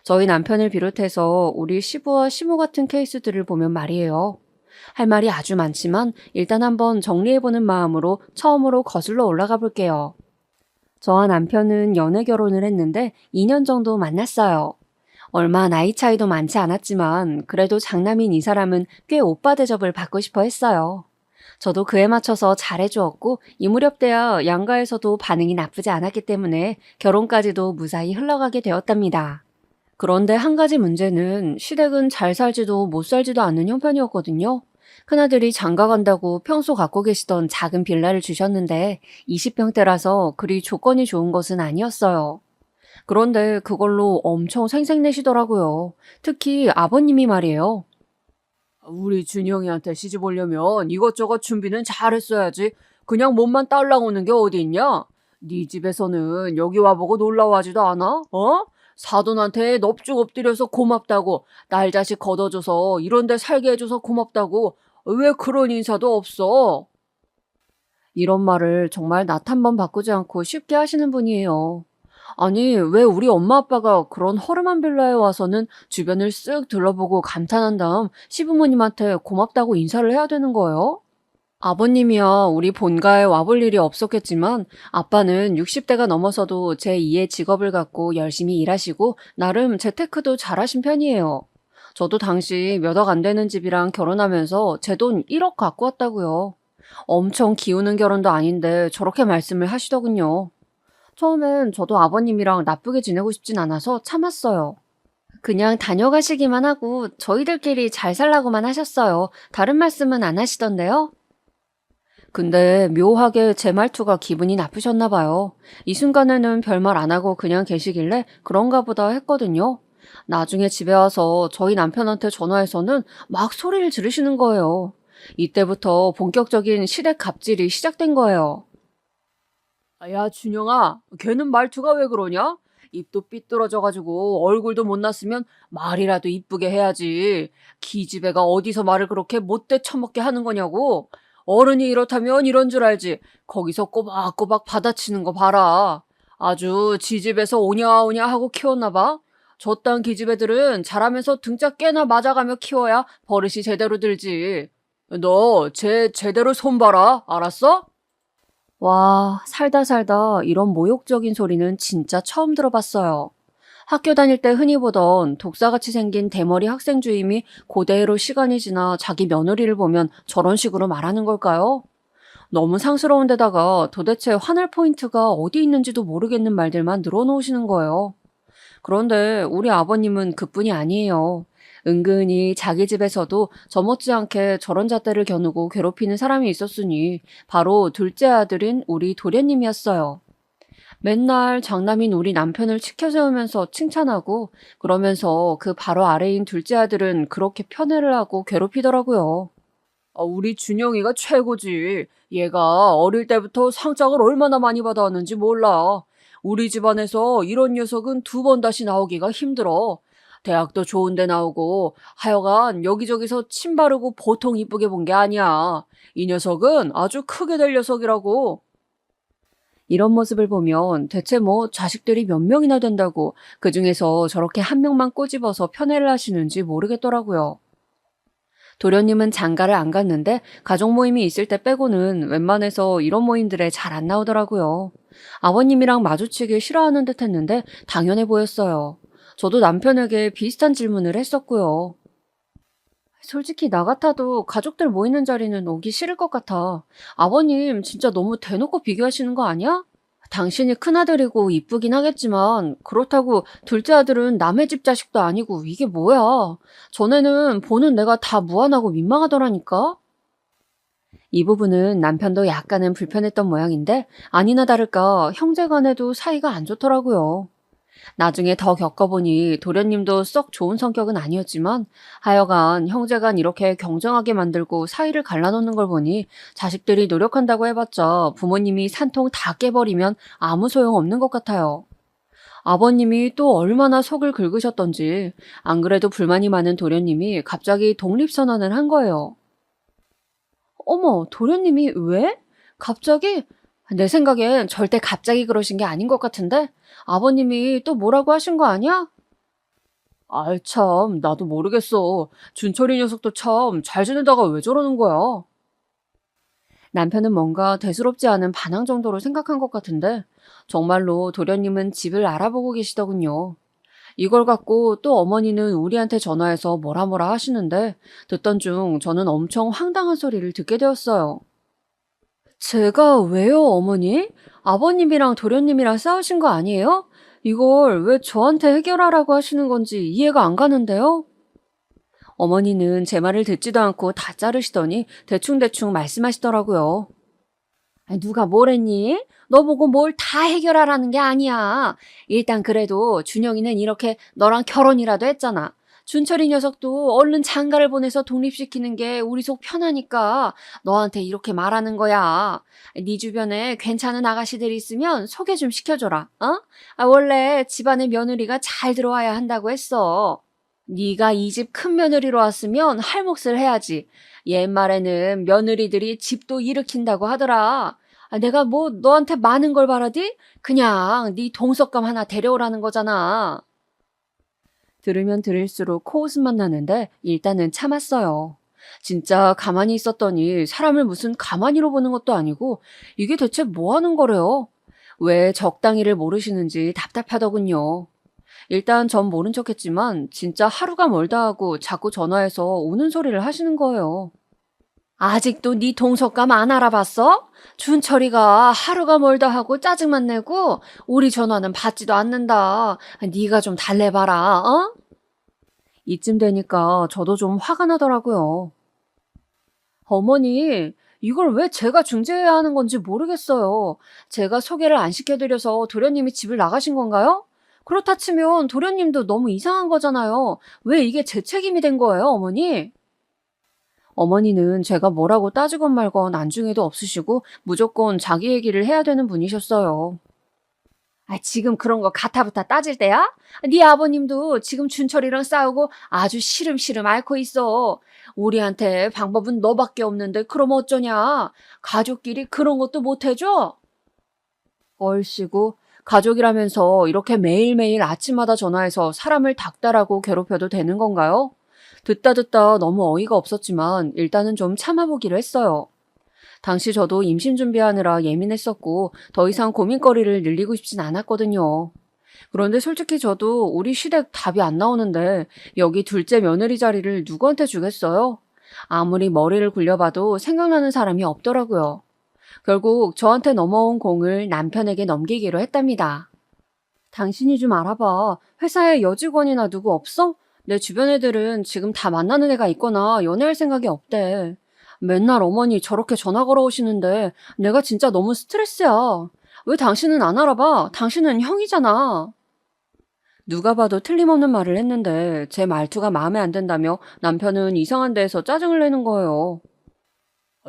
저희 남편을 비롯해서 우리 시부와 시모 같은 케이스들을 보면 말이에요. 할 말이 아주 많지만 일단 한번 정리해보는 마음으로 처음으로 거슬러 올라가 볼게요. 저와 남편은 연애 결혼을 했는데 2년 정도 만났어요. 얼마 나이 차이도 많지 않았지만 그래도 장남인 이 사람은 꽤 오빠 대접을 받고 싶어 했어요. 저도 그에 맞춰서 잘해주었고 이 무렵 돼야 양가에서도 반응이 나쁘지 않았기 때문에 결혼까지도 무사히 흘러가게 되었답니다. 그런데 한 가지 문제는 시댁은 잘 살지도 못 살지도 않는 형편이었거든요. 큰아들이 장가 간다고 평소 갖고 계시던 작은 빌라를 주셨는데 20평대라서 그리 조건이 좋은 것은 아니었어요. 그런데 그걸로 엄청 생색내시더라고요. 특히 아버님이 말이에요. 우리 준영이한테 시집 오려면 이것저것 준비는 잘했어야지. 그냥 몸만 딸랑 오는 게 어디 있냐? 네 집에서는 여기 와보고 놀라워하지도 않아? 어? 사돈한테 넙죽 엎드려서 고맙다고, 날 자식 걷어줘서 이런 데 살게 해줘서 고맙다고, 왜 그런 인사도 없어? 이런 말을 정말 낯 한 번 바꾸지 않고 쉽게 하시는 분이에요. 아니, 왜 우리 엄마 아빠가 그런 허름한 빌라에 와서는 주변을 쓱 둘러보고 감탄한 다음 시부모님한테 고맙다고 인사를 해야 되는 거예요? 아버님이야 우리 본가에 와볼 일이 없었겠지만 아빠는 60대가 넘어서도 제2의 직업을 갖고 열심히 일하시고 나름 재테크도 잘하신 편이에요. 저도 당시 몇 억 안 되는 집이랑 결혼하면서 제 돈 1억 갖고 왔다고요. 엄청 기우는 결혼도 아닌데 저렇게 말씀을 하시더군요. 처음엔 저도 아버님이랑 나쁘게 지내고 싶진 않아서 참았어요. 그냥 다녀가시기만 하고 저희들끼리 잘 살라고만 하셨어요. 다른 말씀은 안 하시던데요? 근데 묘하게 제 말투가 기분이 나쁘셨나 봐요. 이 순간에는 별말 안 하고 그냥 계시길래 그런가 보다 했거든요. 나중에 집에 와서 저희 남편한테 전화해서는 막 소리를 지르시는 거예요. 이때부터 본격적인 시댁 갑질이 시작된 거예요. 야, 준영아, 걔는 말투가 왜 그러냐? 입도 삐뚤어져가지고 얼굴도 못 났으면 말이라도 이쁘게 해야지. 기집애가 어디서 말을 그렇게 못돼 처먹게 하는 거냐고. 어른이 이렇다면 이런 줄 알지. 거기서 꼬박꼬박 받아치는 거 봐라. 아주 지집에서 오냐오냐 하고 키웠나 봐. 저딴 기집애들은 자라면서 등짝 깨나 맞아가며 키워야 버릇이 제대로 들지. 너 쟤 제대로 손봐라. 알았어? 와, 살다 살다 이런 모욕적인 소리는 진짜 처음 들어봤어요. 학교 다닐 때 흔히 보던 독사같이 생긴 대머리 학생 주임이 고대로 시간이 지나 자기 며느리를 보면 저런 식으로 말하는 걸까요? 너무 상스러운 데다가 도대체 화날 포인트가 어디 있는지도 모르겠는 말들만 늘어놓으시는 거예요. 그런데 우리 아버님은 그뿐이 아니에요. 은근히 자기 집에서도 저 못지않게 저런 잣대를 겨누고 괴롭히는 사람이 있었으니 바로 둘째 아들인 우리 도련님이었어요. 맨날 장남인 우리 남편을 치켜 세우면서 칭찬하고 그러면서 그 바로 아래인 둘째 아들은 그렇게 편애를 하고 괴롭히더라고요. 우리 준영이가 최고지. 얘가 어릴 때부터 상장을 얼마나 많이 받아왔는지 몰라. 우리 집안에서 이런 녀석은 두 번 다시 나오기가 힘들어. 대학도 좋은 데 나오고 하여간 여기저기서 침 바르고 보통 이쁘게 본 게 아니야. 이 녀석은 아주 크게 될 녀석이라고. 이런 모습을 보면 대체 뭐 자식들이 몇 명이나 된다고 그중에서 저렇게 한 명만 꼬집어서 편애를 하시는지 모르겠더라고요. 도련님은 장가를 안 갔는데 가족 모임이 있을 때 빼고는 웬만해서 이런 모임들에 잘 안 나오더라고요. 아버님이랑 마주치길 싫어하는 듯 했는데 당연해 보였어요. 저도 남편에게 비슷한 질문을 했었고요. 솔직히 나 같아도 가족들 모이는 자리는 오기 싫을 것 같아. 아버님 진짜 너무 대놓고 비교하시는 거 아니야? 당신이 큰아들이고 이쁘긴 하겠지만 그렇다고 둘째 아들은 남의 집 자식도 아니고 이게 뭐야. 전에는 보는 내가 다 무안하고 민망하더라니까. 이 부분은 남편도 약간은 불편했던 모양인데 아니나 다를까 형제간에도 사이가 안 좋더라고요. 나중에 더 겪어보니 도련님도 썩 좋은 성격은 아니었지만 하여간 형제간 이렇게 경쟁하게 만들고 사이를 갈라놓는 걸 보니 자식들이 노력한다고 해봤자 부모님이 산통 다 깨버리면 아무 소용없는 것 같아요. 아버님이 또 얼마나 속을 긁으셨던지 안 그래도 불만이 많은 도련님이 갑자기 독립선언을 한 거예요. 어머, 도련님이 왜? 갑자기? 내 생각엔 절대 갑자기 그러신 게 아닌 것 같은데? 아버님이 또 뭐라고 하신 거 아니야? 아이 참, 나도 모르겠어. 준철이 녀석도 참 잘 지내다가 왜 저러는 거야? 남편은 뭔가 대수롭지 않은 반항 정도로 생각한 것 같은데 정말로 도련님은 집을 알아보고 계시더군요. 이걸 갖고 또 어머니는 우리한테 전화해서 뭐라 뭐라 하시는데 듣던 중 저는 엄청 황당한 소리를 듣게 되었어요. 제가 왜요, 어머니? 아버님이랑 도련님이랑 싸우신 거 아니에요? 이걸 왜 저한테 해결하라고 하시는 건지 이해가 안 가는데요? 어머니는 제 말을 듣지도 않고 다 자르시더니 대충대충 말씀하시더라고요. 아니, 누가 뭐랬니? 너 보고 뭘 다 해결하라는 게 아니야. 일단 그래도 준영이는 이렇게 너랑 결혼이라도 했잖아. 준철이 녀석도 얼른 장가를 보내서 독립시키는 게 우리 속 편하니까 너한테 이렇게 말하는 거야. 네 주변에 괜찮은 아가씨들 있으면 소개 좀 시켜줘라. 어? 원래 집안에 며느리가 잘 들어와야 한다고 했어. 네가 이 집 큰 며느리로 왔으면 할 몫을 해야지. 옛말에는 며느리들이 집도 일으킨다고 하더라. 내가 뭐 너한테 많은 걸 바라디? 그냥 네 동석감 하나 데려오라는 거잖아. 들으면 들을수록 코웃음만 나는데 일단은 참았어요. 진짜 가만히 있었더니 사람을 무슨 가만히로 보는 것도 아니고 이게 대체 뭐 하는 거래요? 왜 적당히를 모르시는지 답답하더군요. 일단 전 모른 척했지만 진짜 하루가 멀다 하고 자꾸 전화해서 우는 소리를 하시는 거예요. 아직도 네 동석감 안 알아봤어? 준철이가 하루가 멀다 하고 짜증만 내고 우리 전화는 받지도 않는다. 네가 좀 달래봐라, 어? 이쯤 되니까 저도 좀 화가 나더라고요. 어머니, 이걸 왜 제가 중재해야 하는 건지 모르겠어요. 제가 소개를 안 시켜드려서 도련님이 집을 나가신 건가요? 그렇다 치면 도련님도 너무 이상한 거잖아요. 왜 이게 제 책임이 된 거예요, 어머니? 어머니는 제가 뭐라고 따지건 말건 안중에도 없으시고 무조건 자기 얘기를 해야 되는 분이셨어요. 지금 그런 거 가타부타 따질 때야? 네 아버님도 지금 준철이랑 싸우고 아주 시름시름 앓고 있어. 우리한테 방법은 너밖에 없는데 그럼 어쩌냐? 가족끼리 그런 것도 못 해줘? 얼씨구, 가족이라면서 이렇게 매일매일 아침마다 전화해서 사람을 닥달하고 괴롭혀도 되는 건가요? 듣다 듣다 너무 어이가 없었지만 일단은 좀 참아보기로 했어요. 당시 저도 임신 준비하느라 예민했었고 더 이상 고민거리를 늘리고 싶진 않았거든요. 그런데 솔직히 저도 우리 시댁 답이 안 나오는데 여기 둘째 며느리 자리를 누구한테 주겠어요? 아무리 머리를 굴려봐도 생각나는 사람이 없더라고요. 결국 저한테 넘어온 공을 남편에게 넘기기로 했답니다. 당신이 좀 알아봐. 회사에 여직원이나 누구 없어? 내 주변 애들은 지금 다 만나는 애가 있거나 연애할 생각이 없대. 맨날 어머니 저렇게 전화 걸어오시는데 내가 진짜 너무 스트레스야. 왜 당신은 안 알아봐? 당신은 형이잖아. 누가 봐도 틀림없는 말을 했는데 제 말투가 마음에 안 든다며 남편은 이상한 데에서 짜증을 내는 거예요.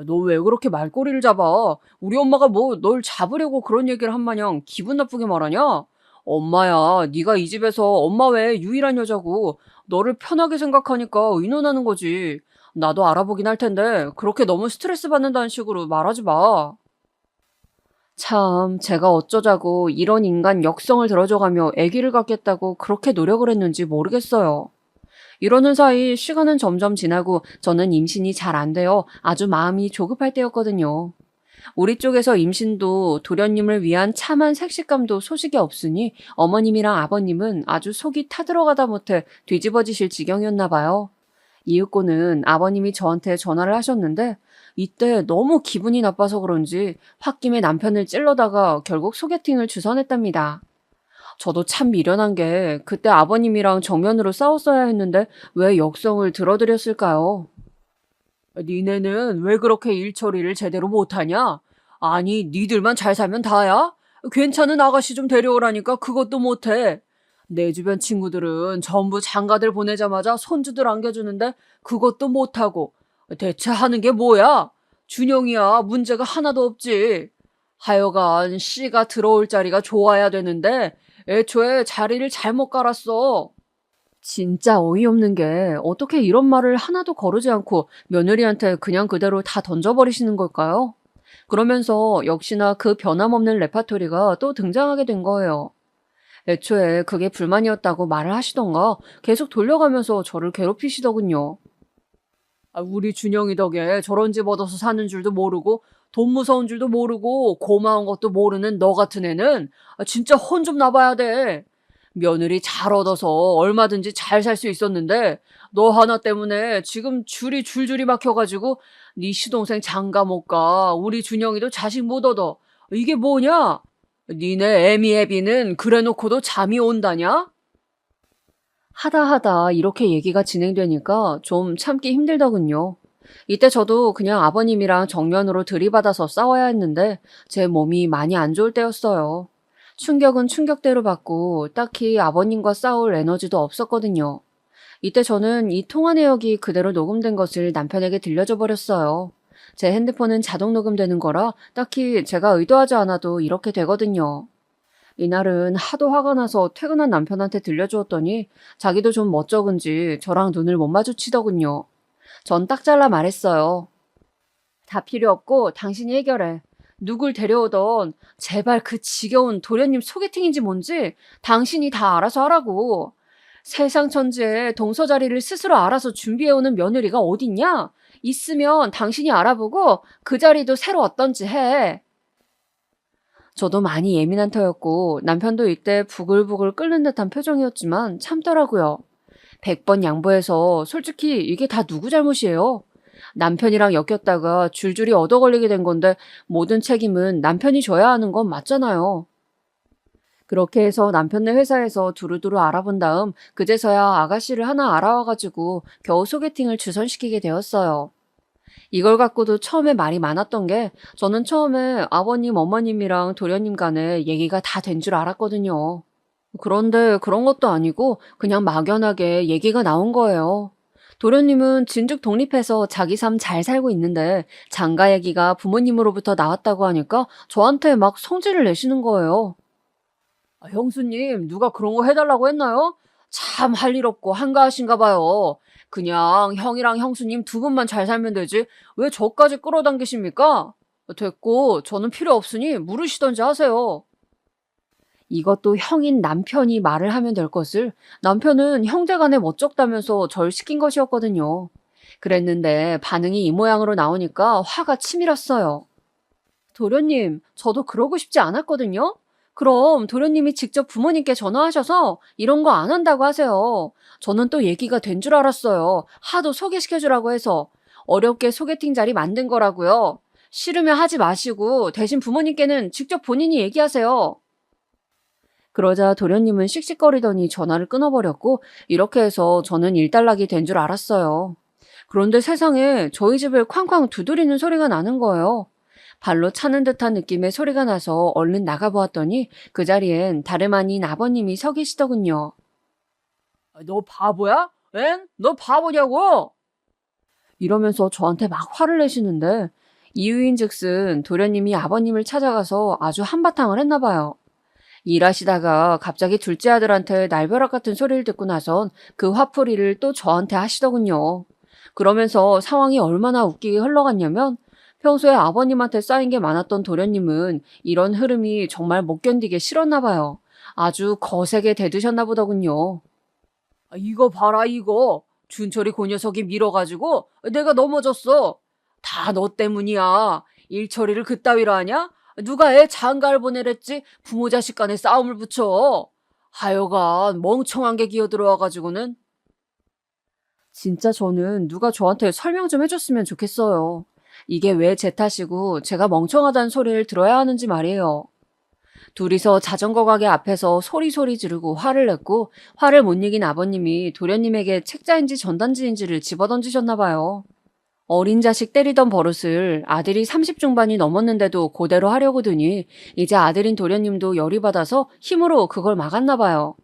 너 왜 그렇게 말꼬리를 잡아? 우리 엄마가 뭐 널 잡으려고 그런 얘기를 한 마냥 기분 나쁘게 말하냐? 엄마야, 네가 이 집에서 엄마 외에 유일한 여자고 너를 편하게 생각하니까 의논하는 거지. 나도 알아보긴 할 텐데 그렇게 너무 스트레스 받는다는 식으로 말하지 마. 참, 제가 어쩌자고 이런 인간 역성을 들어줘가며 아기를 갖겠다고 그렇게 노력을 했는지 모르겠어요. 이러는 사이 시간은 점점 지나고 저는 임신이 잘 안 되어 아주 마음이 조급할 때였거든요. 우리 쪽에서 임신도 도련님을 위한 참한 색식감도 소식이 없으니 어머님이랑 아버님은 아주 속이 타들어가다 못해 뒤집어지실 지경이었나 봐요. 이윽고는 아버님이 저한테 전화를 하셨는데 이때 너무 기분이 나빠서 그런지 홧김에 남편을 찔러다가 결국 소개팅을 주선했답니다. 저도 참 미련한 게 그때 아버님이랑 정면으로 싸웠어야 했는데 왜 역성을 들어드렸을까요? 니네는 왜 그렇게 일 처리를 제대로 못하냐? 아니, 니들만 잘 살면 다야? 괜찮은 아가씨 좀 데려오라니까 그것도 못해. 내 주변 친구들은 전부 장가들 보내자마자 손주들 안겨주는데 그것도 못하고 대체 하는 게 뭐야? 준영이야 문제가 하나도 없지. 하여간 씨가 들어올 자리가 좋아야 되는데 애초에 자리를 잘못 깔았어. 진짜 어이없는 게 어떻게 이런 말을 하나도 거르지 않고 며느리한테 그냥 그대로 다 던져버리시는 걸까요? 그러면서 역시나 그 변함없는 레파토리가 또 등장하게 된 거예요. 애초에 그게 불만이었다고 말을 하시던가 계속 돌려가면서 저를 괴롭히시더군요. 우리 준영이 덕에 저런 집 얻어서 사는 줄도 모르고 돈 무서운 줄도 모르고 고마운 것도 모르는 너 같은 애는 진짜 혼 좀 나봐야 돼. 며느리 잘 얻어서 얼마든지 잘 살 수 있었는데 너 하나 때문에 지금 줄이 줄줄이 막혀가지고 네 시동생 장가 못 가. 우리 준영이도 자식 못 얻어. 이게 뭐냐? 니네 애미 애비는 그래놓고도 잠이 온다냐? 하다 하다 이렇게 얘기가 진행되니까 좀 참기 힘들더군요. 이때 저도 그냥 아버님이랑 정면으로 들이받아서 싸워야 했는데 제 몸이 많이 안 좋을 때였어요. 충격은 충격대로 받고 딱히 아버님과 싸울 에너지도 없었거든요. 이때 저는 이 통화 내역이 그대로 녹음된 것을 남편에게 들려줘 버렸어요. 제 핸드폰은 자동 녹음되는 거라 딱히 제가 의도하지 않아도 이렇게 되거든요. 이날은 하도 화가 나서 퇴근한 남편한테 들려주었더니 자기도 좀 멋쩍은지 저랑 눈을 못 마주치더군요. 전 딱 잘라 말했어요. 다 필요 없고 당신이 해결해. 누굴 데려오던 제발 그 지겨운 도련님 소개팅인지 뭔지 당신이 다 알아서 하라고. 세상 천지에 동서 자리를 스스로 알아서 준비해오는 며느리가 어딨냐? 있으면 당신이 알아보고 그 자리도 새로 얻던지 해. 저도 많이 예민한 터였고 남편도 이때 부글부글 끓는 듯한 표정이었지만 참더라고요. 100번 양보해서 솔직히 이게 다 누구 잘못이에요? 남편이랑 엮였다가 줄줄이 얻어 걸리게 된 건데 모든 책임은 남편이 져야 하는 건 맞잖아요. 그렇게 해서 남편네 회사에서 두루두루 알아본 다음 그제서야 아가씨를 하나 알아와가지고 겨우 소개팅을 주선시키게 되었어요. 이걸 갖고도 처음에 말이 많았던 게 저는 처음에 아버님, 어머님이랑 도련님 간에 얘기가 다 된 줄 알았거든요. 그런데 그런 것도 아니고 그냥 막연하게 얘기가 나온 거예요. 도련님은 진즉 독립해서 자기 삶 잘 살고 있는데 장가 얘기가 부모님으로부터 나왔다고 하니까 저한테 막 성질을 내시는 거예요. 아, 형수님, 누가 그런 거 해달라고 했나요? 참 할 일 없고 한가하신가 봐요. 그냥 형이랑 형수님 두 분만 잘 살면 되지. 왜 저까지 끌어당기십니까? 됐고, 저는 필요 없으니 물으시던지 하세요. 이것도 형인 남편이 말을 하면 될 것을 남편은 형제간에 멋쩍다면서 절 시킨 것이었거든요. 그랬는데 반응이 이 모양으로 나오니까 화가 치밀었어요. 도련님, 저도 그러고 싶지 않았거든요. 그럼 도련님이 직접 부모님께 전화하셔서 이런 거 안 한다고 하세요. 저는 또 얘기가 된 줄 알았어요. 하도 소개시켜주라고 해서. 어렵게 소개팅 자리 만든 거라고요. 싫으면 하지 마시고 대신 부모님께는 직접 본인이 얘기하세요. 그러자 도련님은 씩씩거리더니 전화를 끊어버렸고 이렇게 해서 저는 일단락이 된 줄 알았어요. 그런데 세상에 저희 집을 쾅쾅 두드리는 소리가 나는 거예요. 발로 차는 듯한 느낌의 소리가 나서 얼른 나가보았더니 그 자리엔 다름 아닌 아버님이 서 계시더군요. 너 바보야? 엥? 너 바보냐고? 이러면서 저한테 막 화를 내시는데 이유인즉슨 도련님이 아버님을 찾아가서 아주 한바탕을 했나 봐요. 일하시다가 갑자기 둘째 아들한테 날벼락 같은 소리를 듣고 나선 그 화풀이를 또 저한테 하시더군요. 그러면서 상황이 얼마나 웃기게 흘러갔냐면 평소에 아버님한테 쌓인 게 많았던 도련님은 이런 흐름이 정말 못 견디게 싫었나 봐요. 아주 거세게 대드셨나 보더군요. 이거 봐라 이거. 준철이 그 녀석이 밀어가지고 내가 넘어졌어. 다 너 때문이야. 일 처리를 그따위로 하냐? 누가 애 장가를 보내랬지 부모 자식 간에 싸움을 붙여. 하여간 멍청한 게 기어들어와가지고는. 진짜 저는 누가 저한테 설명 좀 해줬으면 좋겠어요. 이게 왜 제 탓이고 제가 멍청하다는 소리를 들어야 하는지 말이에요. 둘이서 자전거 가게 앞에서 소리소리 지르고 화를 냈고 화를 못 이긴 아버님이 도련님에게 책자인지 전단지인지를 집어던지셨나 봐요. 어린 자식 때리던 버릇을 아들이 30 중반이 넘었는데도 그대로 하려고 드니 이제 아들인 도련님도 열이 받아서 힘으로 그걸 막았나 봐요.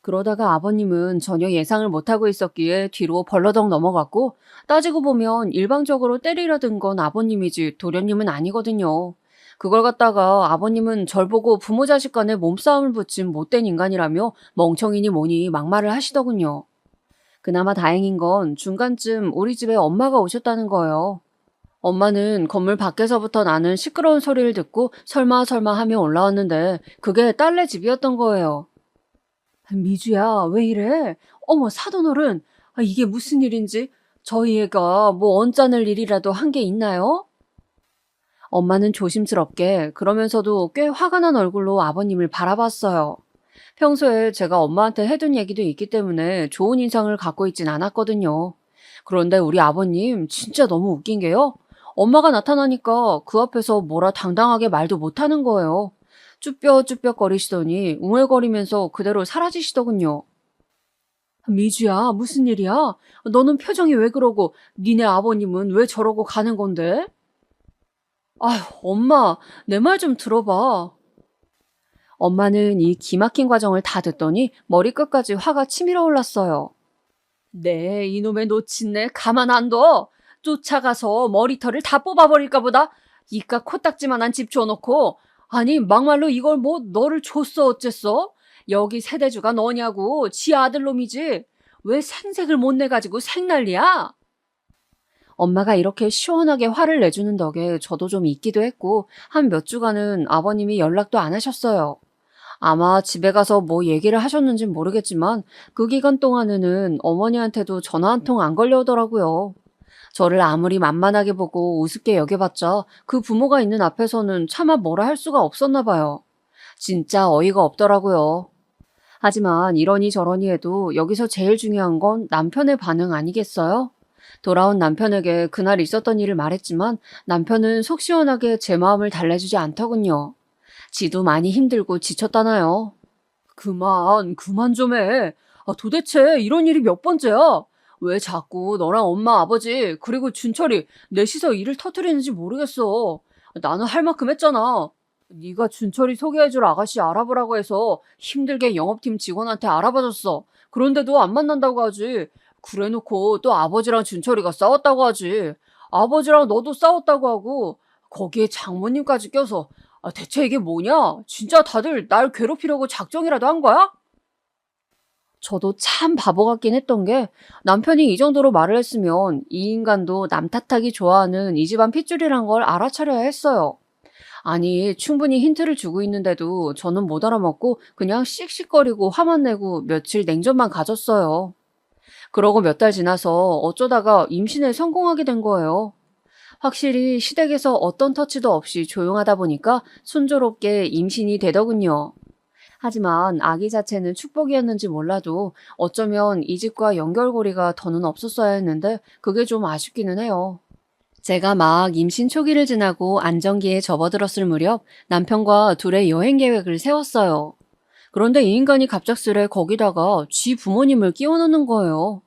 그러다가 아버님은 전혀 예상을 못하고 있었기에 뒤로 벌러덩 넘어갔고 따지고 보면 일방적으로 때리려 든 건 아버님이지 도련님은 아니거든요. 그걸 갖다가 아버님은 절 보고 부모 자식 간에 몸싸움을 붙인 못된 인간이라며 멍청이니 뭐니 막말을 하시더군요. 그나마 다행인 건 중간쯤 우리 집에 엄마가 오셨다는 거예요. 엄마는 건물 밖에서부터 나는 시끄러운 소리를 듣고 설마 하며 올라왔는데 그게 딸네 집이었던 거예요. 미주야, 왜 이래? 어머, 사돈어른. 이게 무슨 일인지? 저희 애가 뭐 언짢을 일이라도 한 게 있나요? 엄마는 조심스럽게 그러면서도 꽤 화가 난 얼굴로 아버님을 바라봤어요. 평소에 제가 엄마한테 해둔 얘기도 있기 때문에 좋은 인상을 갖고 있진 않았거든요. 그런데 우리 아버님 진짜 너무 웃긴 게요. 엄마가 나타나니까 그 앞에서 뭐라 당당하게 말도 못하는 거예요. 쭈뼛쭈뼛 거리시더니 웅얼거리면서 그대로 사라지시더군요. 미주야, 무슨 일이야? 너는 표정이 왜 그러고 니네 아버님은 왜 저러고 가는 건데? 아휴, 엄마, 내 말 좀 들어봐. 엄마는 이 기막힌 과정을 다 듣더니 머리끝까지 화가 치밀어 올랐어요. 네, 이놈의 노친네 가만 안 둬. 쫓아가서 머리털을 다 뽑아버릴까 보다. 이깟 코딱지만한 집 줘놓고 아니 막말로 이걸 뭐 너를 줬어 어쨌어? 여기 세대주가 너냐고 지 아들놈이지. 왜 생색을 못 내가지고 생난리야? 엄마가 이렇게 시원하게 화를 내주는 덕에 저도 좀 있기도 했고 한 몇 주간은 아버님이 연락도 안 하셨어요. 아마 집에 가서 뭐 얘기를 하셨는진 모르겠지만 그 기간 동안에는 어머니한테도 전화 한 통 안 걸려오더라고요. 저를 아무리 만만하게 보고 우습게 여겨봤자 그 부모가 있는 앞에서는 차마 뭐라 할 수가 없었나 봐요. 진짜 어이가 없더라고요. 하지만 이러니 저러니 해도 여기서 제일 중요한 건 남편의 반응 아니겠어요? 돌아온 남편에게 그날 있었던 일을 말했지만 남편은 속 시원하게 제 마음을 달래주지 않더군요. 지도 많이 힘들고 지쳤다나요. 그만 좀 해. 도대체 이런 일이 몇 번째야? 왜 자꾸 너랑 엄마, 아버지, 그리고 준철이 넷이서 일을 터뜨리는지 모르겠어. 나는 할 만큼 했잖아. 네가 준철이 소개해줄 아가씨 알아보라고 해서 힘들게 영업팀 직원한테 알아봐줬어. 그런데도 안 만난다고 하지. 그래놓고 또 아버지랑 준철이가 싸웠다고 하지. 아버지랑 너도 싸웠다고 하고 거기에 장모님까지 껴서 대체 이게 뭐냐? 진짜 다들 날 괴롭히려고 작정이라도 한 거야? 저도 참 바보 같긴 했던 게 남편이 이 정도로 말을 했으면 이 인간도 남 탓하기 좋아하는 이 집안 핏줄이란 걸 알아차려야 했어요. 아니, 충분히 힌트를 주고 있는데도 저는 못 알아먹고 그냥 씩씩거리고 화만 내고 며칠 냉전만 가졌어요. 그러고 몇 달 지나서 어쩌다가 임신에 성공하게 된 거예요. 확실히 시댁에서 어떤 터치도 없이 조용하다 보니까 순조롭게 임신이 되더군요. 하지만 아기 자체는 축복이었는지 몰라도 어쩌면 이 집과 연결고리가 더는 없었어야 했는데 그게 좀 아쉽기는 해요. 제가 막 임신 초기를 지나고 안정기에 접어들었을 무렵 남편과 둘의 여행 계획을 세웠어요. 그런데 이 인간이 갑작스레 거기다가 지 부모님을 끼워 넣는 거예요.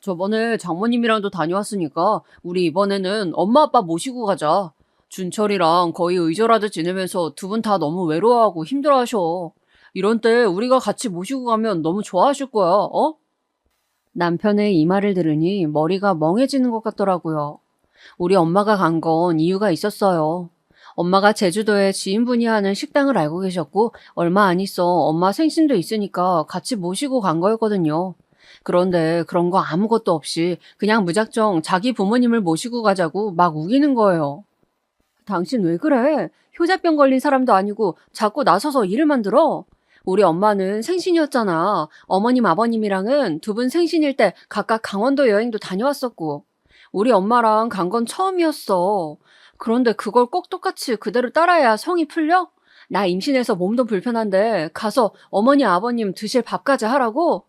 저번에 장모님이랑도 다녀왔으니까 우리 이번에는 엄마 아빠 모시고 가자. 준철이랑 거의 의절하듯 지내면서 두 분 다 너무 외로워하고 힘들어하셔. 이런 때 우리가 같이 모시고 가면 너무 좋아하실 거야, 어? 남편의 이 말을 들으니 머리가 멍해지는 것 같더라고요. 우리 엄마가 간 건 이유가 있었어요. 엄마가 제주도에 지인분이 하는 식당을 알고 계셨고 얼마 안 있어 엄마 생신도 있으니까 같이 모시고 간 거였거든요. 그런데 그런 거 아무것도 없이 그냥 무작정 자기 부모님을 모시고 가자고 막 우기는 거예요. 당신 왜 그래? 효자병 걸린 사람도 아니고 자꾸 나서서 일을 만들어? 우리 엄마는 생신이었잖아. 어머님, 아버님이랑은 두 분 생신일 때 각각 강원도 여행도 다녀왔었고. 우리 엄마랑 간 건 처음이었어. 그런데 그걸 꼭 똑같이 그대로 따라야 성이 풀려? 나 임신해서 몸도 불편한데 가서 어머니, 아버님 드실 밥까지 하라고?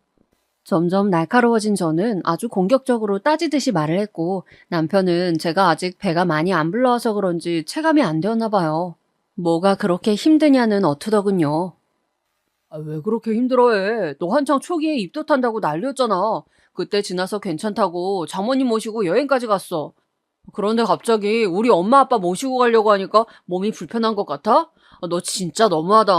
점점 날카로워진 저는 아주 공격적으로 따지듯이 말을 했고 남편은 제가 아직 배가 많이 안 불러와서 그런지 체감이 안 되었나 봐요. 뭐가 그렇게 힘드냐는 어투더군요. 왜 그렇게 힘들어해? 너 한창 초기에 입도 탄다고 난리였잖아. 그때 지나서 괜찮다고 장모님 모시고 여행까지 갔어. 그런데 갑자기 우리 엄마 아빠 모시고 가려고 하니까 몸이 불편한 것 같아? 너 진짜 너무하다.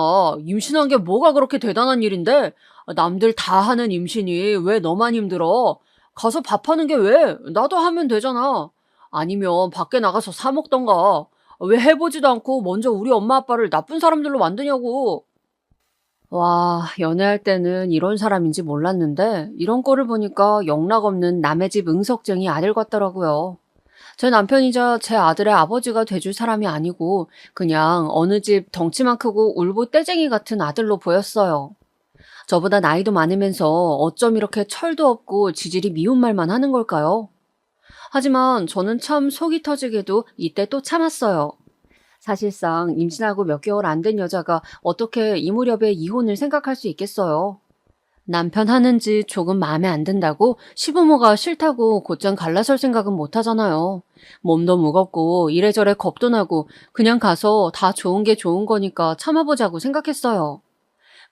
임신한 게 뭐가 그렇게 대단한 일인데? 남들 다 하는 임신이 왜 너만 힘들어? 가서 밥하는 게 왜? 나도 하면 되잖아. 아니면 밖에 나가서 사 먹던가. 왜 해보지도 않고 먼저 우리 엄마 아빠를 나쁜 사람들로 만드냐고. 와, 연애할 때는 이런 사람인지 몰랐는데 이런 꼴을 보니까 영락없는 남의 집 응석쟁이 아들 같더라고요. 제 남편이자 제 아들의 아버지가 돼줄 사람이 아니고 그냥 어느 집 덩치만 크고 울보 떼쟁이 같은 아들로 보였어요. 저보다 나이도 많으면서 어쩜 이렇게 철도 없고 지질이 미운 말만 하는 걸까요? 하지만 저는 참 속이 터지게도 이때 또 참았어요. 사실상 임신하고 몇 개월 안 된 여자가 어떻게 이 무렵에 이혼을 생각할 수 있겠어요. 남편 하는 짓 조금 마음에 안 든다고 시부모가 싫다고 곧장 갈라설 생각은 못 하잖아요. 몸도 무겁고 이래저래 겁도 나고 그냥 가서 다 좋은 게 좋은 거니까 참아보자고 생각했어요.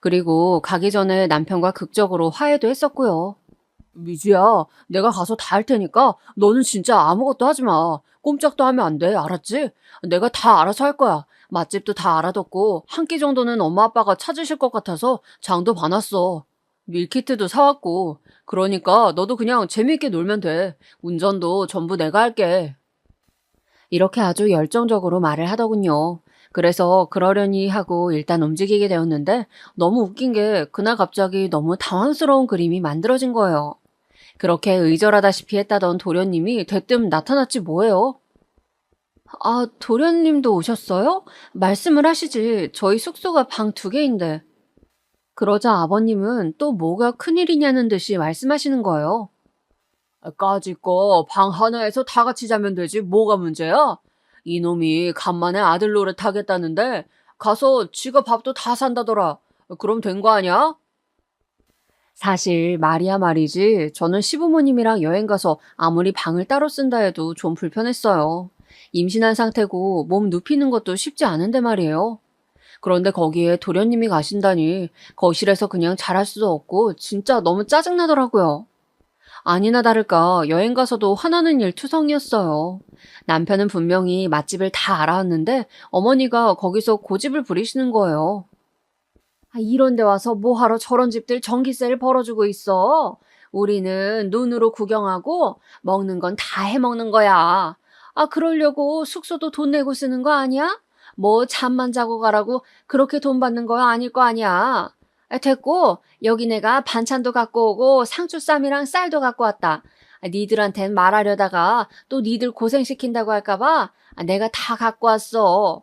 그리고 가기 전에 남편과 극적으로 화해도 했었고요. 미주야, 내가 가서 다 할 테니까 너는 진짜 아무것도 하지 마. 꼼짝도 하면 안 돼. 알았지? 내가 다 알아서 할 거야. 맛집도 다 알아뒀고 한 끼 정도는 엄마 아빠가 찾으실 것 같아서 장도 봐놨어. 밀키트도 사왔고. 그러니까 너도 그냥 재미있게 놀면 돼. 운전도 전부 내가 할게. 이렇게 아주 열정적으로 말을 하더군요. 그래서 그러려니 하고 일단 움직이게 되었는데 너무 웃긴 게 그날 갑자기 너무 당황스러운 그림이 만들어진 거예요. 그렇게 의절하다시피 했다던 도련님이 대뜸 나타났지 뭐예요? 아, 도련님도 오셨어요? 말씀을 하시지. 저희 숙소가 방 2개인데. 그러자 아버님은 또 뭐가 큰일이냐는 듯이 말씀하시는 거예요. 까짓 거 방 하나에서 다 같이 자면 되지 뭐가 문제야? 이놈이 간만에 아들 노릇 하겠다는데 가서 지가 밥도 다 산다더라. 그럼 된 거 아니야? 사실 말이야 말이지 저는 시부모님이랑 여행 가서 아무리 방을 따로 쓴다 해도 좀 불편했어요. 임신한 상태고 몸 눕히는 것도 쉽지 않은데 말이에요. 그런데 거기에 도련님이 가신다니 거실에서 그냥 잘할 수도 없고 진짜 너무 짜증나더라고요. 아니나 다를까 여행 가서도 화나는 일 투성이었어요. 남편은 분명히 맛집을 다 알아왔는데 어머니가 거기서 고집을 부리시는 거예요. 이런 데 와서 뭐하러 저런 집들 전기세를 벌어주고 있어? 우리는 눈으로 구경하고 먹는 건 다 해먹는 거야. 아, 그러려고 숙소도 돈 내고 쓰는 거 아니야? 뭐 잠만 자고 가라고 그렇게 돈 받는 거 아닐 거 아니야. 됐고 여기 내가 반찬도 갖고 오고 상추쌈이랑 쌀도 갖고 왔다. 니들한텐 말하려다가 또 니들 고생시킨다고 할까 봐 내가 다 갖고 왔어.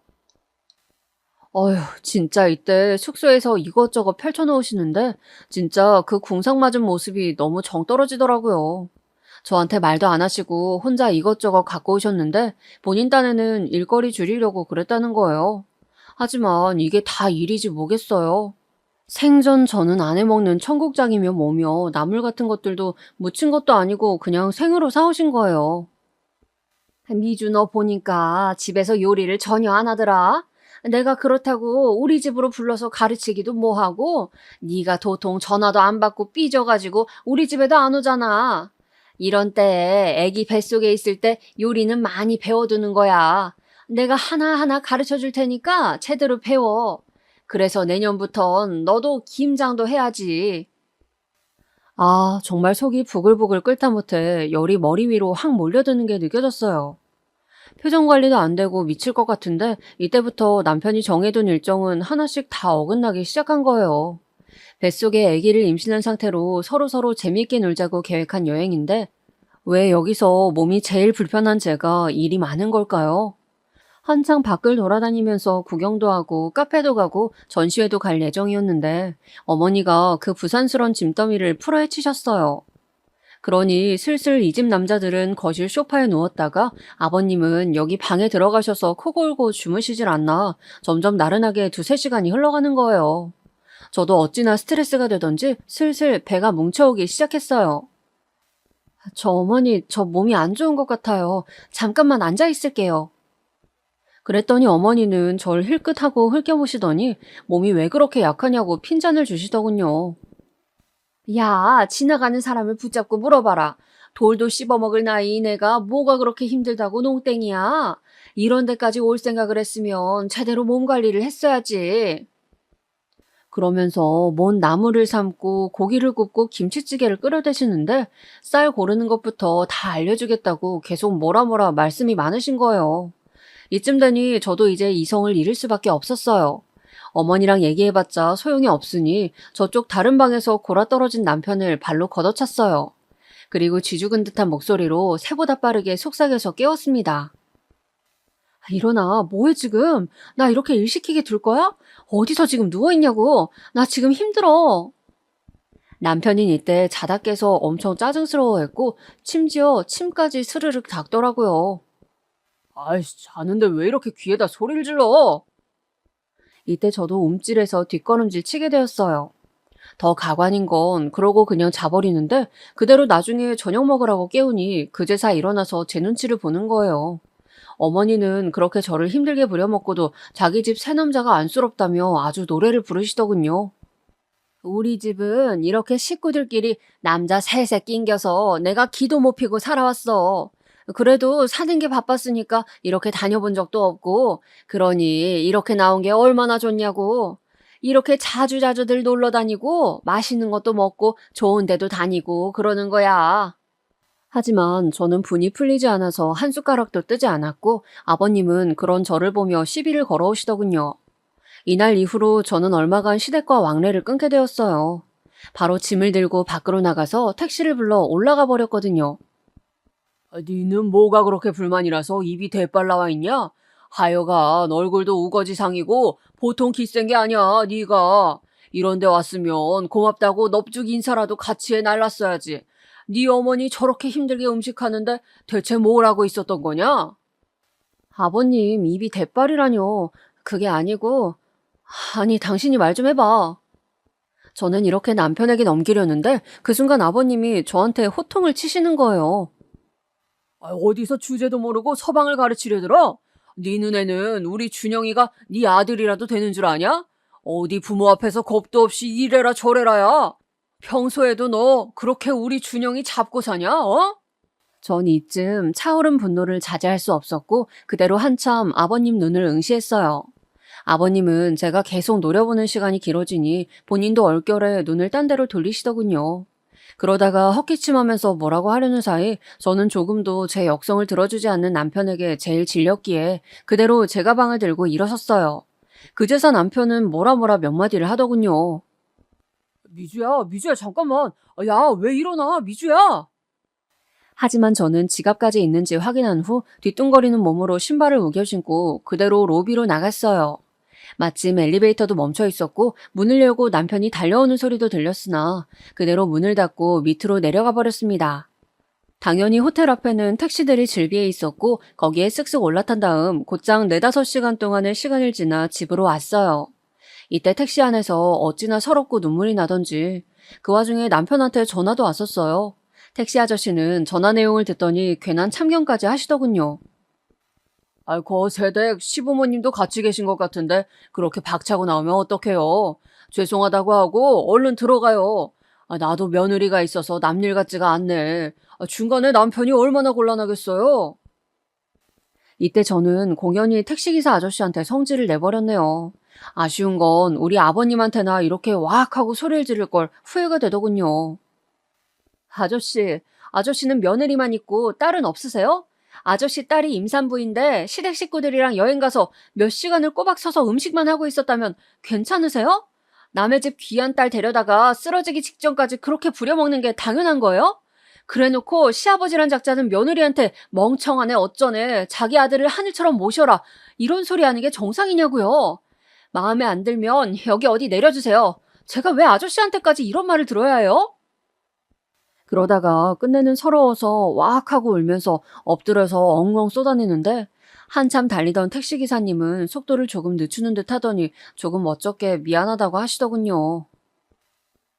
어휴, 진짜 이때 숙소에서 이것저것 펼쳐놓으시는데 진짜 그 궁상 맞은 모습이 너무 정 떨어지더라고요. 저한테 말도 안 하시고 혼자 이것저것 갖고 오셨는데 본인 딴에는 일거리 줄이려고 그랬다는 거예요. 하지만 이게 다 일이지 뭐겠어요. 생전 저는 안 해먹는 청국장이며 뭐며 나물 같은 것들도 무친 것도 아니고 그냥 생으로 사오신 거예요. 미주 너 보니까 집에서 요리를 전혀 안 하더라. 내가 그렇다고 우리 집으로 불러서 가르치기도 뭐하고 네가 도통 전화도 안 받고 삐져가지고 우리 집에도 안 오잖아. 이런 때에 애기 뱃속에 있을 때 요리는 많이 배워두는 거야. 내가 하나하나 가르쳐 줄 테니까 제대로 배워. 그래서 내년부턴 너도 김장도 해야지. 아, 정말 속이 부글부글 끓다 못해 열이 머리 위로 확 몰려드는 게 느껴졌어요. 표정 관리도 안 되고 미칠 것 같은데 이때부터 남편이 정해둔 일정은 하나씩 다 어긋나기 시작한 거예요. 뱃속에 아기를 임신한 상태로 서로서로 재미있게 놀자고 계획한 여행인데 왜 여기서 몸이 제일 불편한 제가 일이 많은 걸까요? 한창 밖을 돌아다니면서 구경도 하고 카페도 가고 전시회도 갈 예정이었는데 어머니가 그 부산스런 짐더미를 풀어헤치셨어요. 그러니 슬슬 이 집 남자들은 거실 소파에 누웠다가 아버님은 여기 방에 들어가셔서 코 골고 주무시질 않나 점점 나른하게 2~3시간이 흘러가는 거예요. 저도 어찌나 스트레스가 되던지 슬슬 배가 뭉쳐오기 시작했어요. 저 어머니, 저 몸이 안 좋은 것 같아요. 잠깐만 앉아 있을게요. 그랬더니 어머니는 절 힐끗하고 흘겨보시더니 몸이 왜 그렇게 약하냐고 핀잔을 주시더군요. 야, 지나가는 사람을 붙잡고 물어봐라. 돌도 씹어먹을 나이 내가 뭐가 그렇게 힘들다고 농땡이야. 이런 데까지 올 생각을 했으면 제대로 몸 관리를 했어야지. 그러면서 먼 나물을 삶고 고기를 굽고 김치찌개를 끓여대시는데 쌀 고르는 것부터 다 알려주겠다고 계속 뭐라 말씀이 많으신 거예요. 이쯤 되니 저도 이제 이성을 잃을 수밖에 없었어요. 어머니랑 얘기해봤자 소용이 없으니 저쪽 다른 방에서 골아떨어진 남편을 발로 걷어찼어요. 그리고 쥐죽은 듯한 목소리로 새보다 빠르게 속삭여서 깨웠습니다. 일어나, 뭐해 지금? 나 이렇게 일 시키게 둘 거야? 어디서 지금 누워있냐고? 나 지금 힘들어. 남편인 이때 자다 깨서 엄청 짜증스러워했고 심지어 침까지 스르륵 닦더라고요. 아이씨, 자는데 왜 이렇게 귀에다 소리를 질러? 이때 저도 움찔해서 뒷걸음질 치게 되었어요. 더 가관인 건 그러고 그냥 자버리는데 그대로 나중에 저녁 먹으라고 깨우니 그제서 일어나서 제 눈치를 보는 거예요. 어머니는 그렇게 저를 힘들게 부려먹고도 자기 집 새남자가 안쓰럽다며 아주 노래를 부르시더군요. 우리 집은 이렇게 식구들끼리 남자 셋에 낑겨서 내가 기도 못 피고 살아왔어. 그래도 사는 게 바빴으니까 이렇게 다녀본 적도 없고, 그러니 이렇게 나온 게 얼마나 좋냐고. 이렇게 자주자주들 놀러 다니고, 맛있는 것도 먹고, 좋은 데도 다니고, 그러는 거야. 하지만 저는 분이 풀리지 않아서 한 숟가락도 뜨지 않았고, 아버님은 그런 저를 보며 시비를 걸어오시더군요. 이날 이후로 저는 얼마간 시댁과 왕래를 끊게 되었어요. 바로 짐을 들고 밖으로 나가서 택시를 불러 올라가 버렸거든요. 니는 뭐가 그렇게 불만이라서 입이 대빨 나와 있냐? 하여간 얼굴도 우거지상이고 보통 기센 게 아니야, 네가. 이런 데 왔으면 고맙다고 넙죽 인사라도 같이 해 날랐어야지. 네 어머니 저렇게 힘들게 음식하는데 대체 뭘 하고 있었던 거냐? 아버님, 입이 대빨이라뇨. 그게 아니고, 아니, 당신이 말 좀 해봐. 저는 이렇게 남편에게 넘기려는데 그 순간 아버님이 저한테 호통을 치시는 거예요. 어디서 주제도 모르고 서방을 가르치려 들어? 네 눈에는 우리 준영이가 네 아들이라도 되는 줄 아냐? 어디 부모 앞에서 겁도 없이 이래라 저래라야. 평소에도 너 그렇게 우리 준영이 잡고 사냐? 어? 전 이쯤 차오른 분노를 자제할 수 없었고 그대로 한참 아버님 눈을 응시했어요. 아버님은 제가 계속 노려보는 시간이 길어지니 본인도 얼결에 눈을 딴 데로 돌리시더군요. 그러다가 헛기침하면서 뭐라고 하려는 사이 저는 조금도 제 역성을 들어주지 않는 남편에게 제일 질렸기에 그대로 제 가방을 들고 일어섰어요. 그제서 남편은 뭐라 몇 마디를 하더군요. 미주야, 잠깐만. 야, 왜 일어나, 미주야? 하지만 저는 지갑까지 있는지 확인한 후 뒤뚱거리는 몸으로 신발을 우겨 신고 그대로 로비로 나갔어요. 마침 엘리베이터도 멈춰 있었고 문을 열고 남편이 달려오는 소리도 들렸으나 그대로 문을 닫고 밑으로 내려가 버렸습니다. 당연히 호텔 앞에는 택시들이 질비해 있었고 거기에 쓱쓱 올라탄 다음 곧장 4-5시간 동안의 시간을 지나 집으로 왔어요. 이때 택시 안에서 어찌나 서럽고 눈물이 나던지 그 와중에 남편한테 전화도 왔었어요. 택시 아저씨는 전화 내용을 듣더니 괜한 참견까지 하시더군요. 거 세댁 시부모님도 같이 계신 것 같은데 그렇게 박차고 나오면 어떡해요. 죄송하다고 하고 얼른 들어가요. 나도 며느리가 있어서 남일 같지가 않네. 중간에 남편이 얼마나 곤란하겠어요. 이때 저는 공연히 택시기사 아저씨한테 성질을 내버렸네요. 아쉬운 건 우리 아버님한테나 이렇게 와악 하고 소리를 지를 걸 후회가 되더군요. 아저씨는 며느리만 있고 딸은 없으세요? 아저씨 딸이 임산부인데 시댁 식구들이랑 여행 가서 몇 시간을 꼬박 서서 음식만 하고 있었다면 괜찮으세요? 남의 집 귀한 딸 데려다가 쓰러지기 직전까지 그렇게 부려먹는 게 당연한 거예요? 그래놓고 시아버지란 작자는 며느리한테 멍청하네 어쩌네 자기 아들을 하늘처럼 모셔라 이런 소리 하는 게 정상이냐고요. 마음에 안 들면 여기 어디 내려주세요. 제가 왜 아저씨한테까지 이런 말을 들어야 해요? 그러다가 끝내는 서러워서 와악 하고 울면서 엎드려서 엉엉 쏟아내는데 한참 달리던 택시기사님은 속도를 조금 늦추는 듯 하더니 조금 멋쩍게 미안하다고 하시더군요.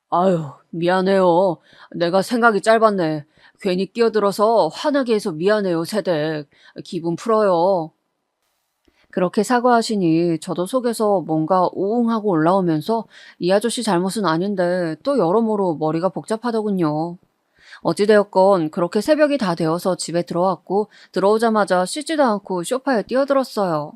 아유, 미안해요. 내가 생각이 짧았네. 괜히 끼어들어서 화나게 해서 미안해요, 세댁. 기분 풀어요. 그렇게 사과하시니 저도 속에서 뭔가 우웅하고 올라오면서 이 아저씨 잘못은 아닌데 또 여러모로 머리가 복잡하더군요. 어찌되었건 그렇게 새벽이 다 되어서 집에 들어왔고 들어오자마자 씻지도 않고 소파에 뛰어들었어요.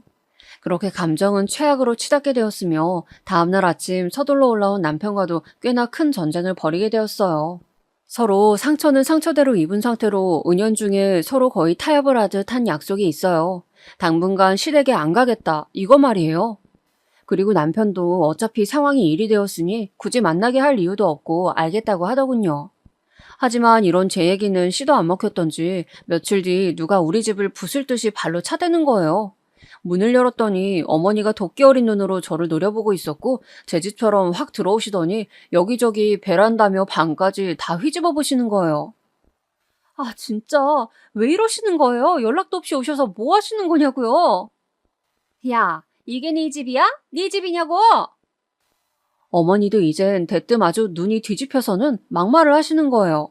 그렇게 감정은 최악으로 치닫게 되었으며 다음날 아침 서둘러 올라온 남편과도 꽤나 큰 전쟁을 벌이게 되었어요. 서로 상처는 상처대로 입은 상태로 은연중에 서로 거의 타협을 하듯 한 약속이 있어요. 당분간 시댁에 안 가겠다 이거 말이에요. 그리고 남편도 어차피 상황이 일이 되었으니 굳이 만나게 할 이유도 없고 알겠다고 하더군요. 하지만 이런 제 얘기는 씨도 안 먹혔던지 며칠 뒤 누가 우리 집을 부술 듯이 발로 차대는 거예요. 문을 열었더니 어머니가 도끼 어린 눈으로 저를 노려보고 있었고 제 집처럼 확 들어오시더니 여기저기 베란다며 방까지 다 휘집어 보시는 거예요. 아 진짜 왜 이러시는 거예요? 연락도 없이 오셔서 뭐 하시는 거냐고요? 야 이게 네 집이야? 네 집이냐고? 어머니도 이젠 대뜸 아주 눈이 뒤집혀서는 막말을 하시는 거예요.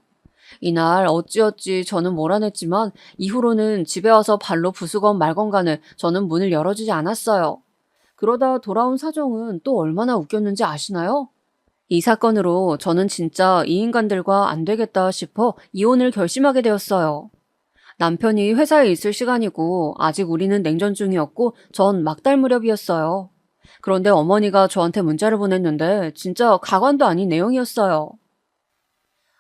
이날 어찌어찌 저는 몰아냈지만 이후로는 집에 와서 발로 부수건 말건 간에 저는 문을 열어주지 않았어요. 그러다 돌아온 사정은 또 얼마나 웃겼는지 아시나요? 이 사건으로 저는 진짜 이 인간들과 안 되겠다 싶어 이혼을 결심하게 되었어요. 남편이 회사에 있을 시간이고 아직 우리는 냉전 중이었고 전 막달 무렵이었어요. 그런데 어머니가 저한테 문자를 보냈는데 진짜 가관도 아닌 내용이었어요.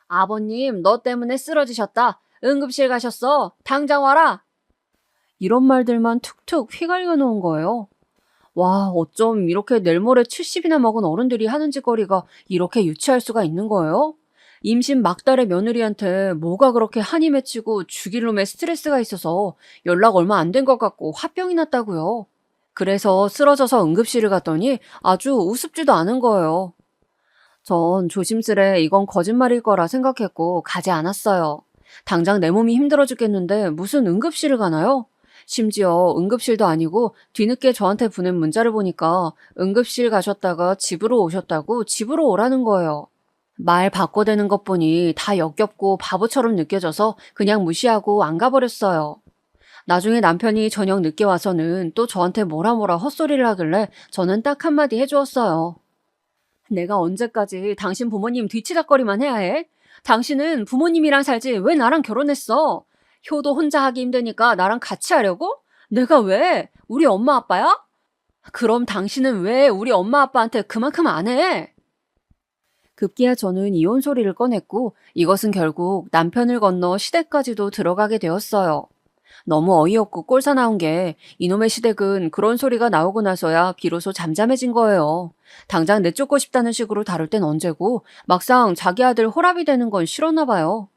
아버님, 너 때문에 쓰러지셨다. 응급실 가셨어. 당장 와라. 이런 말들만 툭툭 휘갈겨 놓은 거예요. 와, 어쩜 이렇게 내일 모레 70이나 먹은 어른들이 하는 짓거리가 이렇게 유치할 수가 있는 거예요? 임신 막달의 며느리한테 뭐가 그렇게 한이 맺히고 죽일 놈의 스트레스가 있어서 연락 얼마 안 된 것 같고 화병이 났다고요. 그래서 쓰러져서 응급실을 갔더니 아주 우습지도 않은 거예요. 전 조심스레 이건 거짓말일 거라 생각했고 가지 않았어요. 당장 내 몸이 힘들어 죽겠는데 무슨 응급실을 가나요? 심지어 응급실도 아니고 뒤늦게 저한테 보낸 문자를 보니까 응급실 가셨다가 집으로 오셨다고 집으로 오라는 거예요. 말 바꿔대는 것 보니 다 역겹고 바보처럼 느껴져서 그냥 무시하고 안 가버렸어요. 나중에 남편이 저녁 늦게 와서는 또 저한테 뭐라 헛소리를 하길래 저는 딱 한마디 해주었어요. 내가 언제까지 당신 부모님 뒤치다거리만 해야 해? 당신은 부모님이랑 살지 왜 나랑 결혼했어? 효도 혼자 하기 힘드니까 나랑 같이 하려고? 내가 왜? 우리 엄마 아빠야? 그럼 당신은 왜 우리 엄마 아빠한테 그만큼 안 해? 급기야 저는 이혼 소리를 꺼냈고 이것은 결국 남편을 건너 시댁까지도 들어가게 되었어요. 너무 어이없고 꼴사나운 게 이놈의 시댁은 그런 소리가 나오고 나서야 비로소 잠잠해진 거예요. 당장 내쫓고 싶다는 식으로 다룰 땐 언제고 막상 자기 아들 호랍이 되는 건 싫었나 봐요.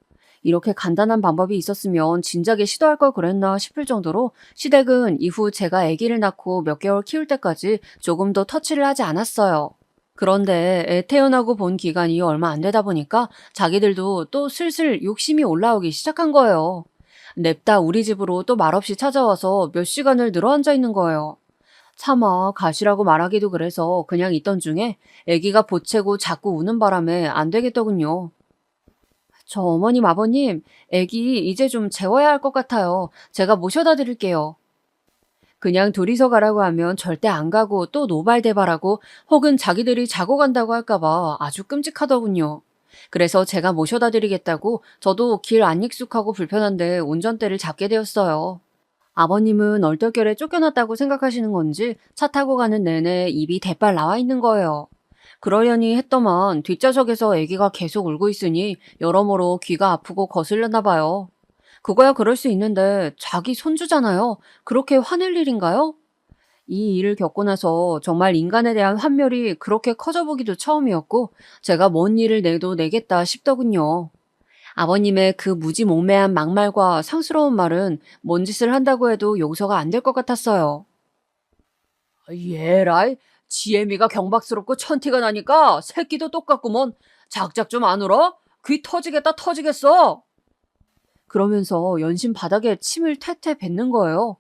이렇게 간단한 방법이 있었으면 진작에 시도할 걸 그랬나 싶을 정도로 시댁은 이후 제가 아기를 낳고 몇 개월 키울 때까지 조금 더 터치를 하지 않았어요. 그런데 애 태어나고 본 기간이 얼마 안 되다 보니까 자기들도 또 슬슬 욕심이 올라오기 시작한 거예요. 냅다 우리 집으로 또 말없이 찾아와서 몇 시간을 늘어앉아 있는 거예요. 차마 가시라고 말하기도 그래서 그냥 있던 중에 아기가 보채고 자꾸 우는 바람에 안 되겠더군요. 저 어머님, 아버님, 아기 이제 좀 재워야 할 것 같아요. 제가 모셔다 드릴게요. 그냥 둘이서 가라고 하면 절대 안 가고 또 노발대발하고 혹은 자기들이 자고 간다고 할까봐 아주 끔찍하더군요. 그래서 제가 모셔다 드리겠다고 저도 길 안 익숙하고 불편한데 운전대를 잡게 되었어요. 아버님은 얼떨결에 쫓겨났다고 생각하시는 건지 차 타고 가는 내내 입이 대빨 나와 있는 거예요. 그러려니 했더만 뒷좌석에서 아기가 계속 울고 있으니 여러모로 귀가 아프고 거슬렸나 봐요. 그거야 그럴 수 있는데 자기 손주잖아요. 그렇게 화낼 일인가요? 이 일을 겪고 나서 정말 인간에 대한 환멸이 그렇게 커져보기도 처음이었고 제가 뭔 일을 내도 내겠다 싶더군요. 아버님의 그 무지몽매한 막말과 상스러운 말은 뭔 짓을 한다고 해도 용서가 안 될 것 같았어요. 예라이, 지혜미가 경박스럽고 천티가 나니까 새끼도 똑같구먼. 작작 좀 안 울어? 귀 터지겠다 터지겠어. 그러면서 연신 바닥에 침을 퇴퇴 뱉는 거예요.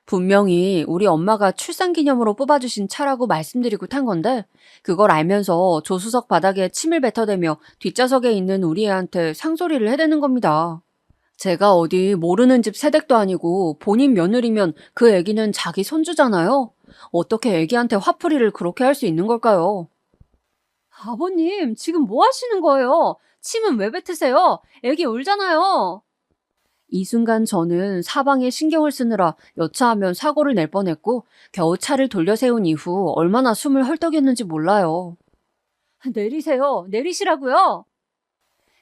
분명히 우리 엄마가 출산기념으로 뽑아주신 차라고 말씀드리고 탄 건데 그걸 알면서 조수석 바닥에 침을 뱉어대며 뒷좌석에 있는 우리 애한테 상소리를 해대는 겁니다. 제가 어디 모르는 집 새댁도 아니고 본인 며느리면 그 애기는 자기 손주잖아요. 어떻게 애기한테 화풀이를 그렇게 할 수 있는 걸까요? 아버님, 지금 뭐 하시는 거예요? 침은 왜 뱉으세요? 애기 울잖아요. 이 순간 저는 사방에 신경을 쓰느라 여차하면 사고를 낼 뻔했고 겨우 차를 돌려 세운 이후 얼마나 숨을 헐떡였는지 몰라요. 내리세요. 내리시라고요.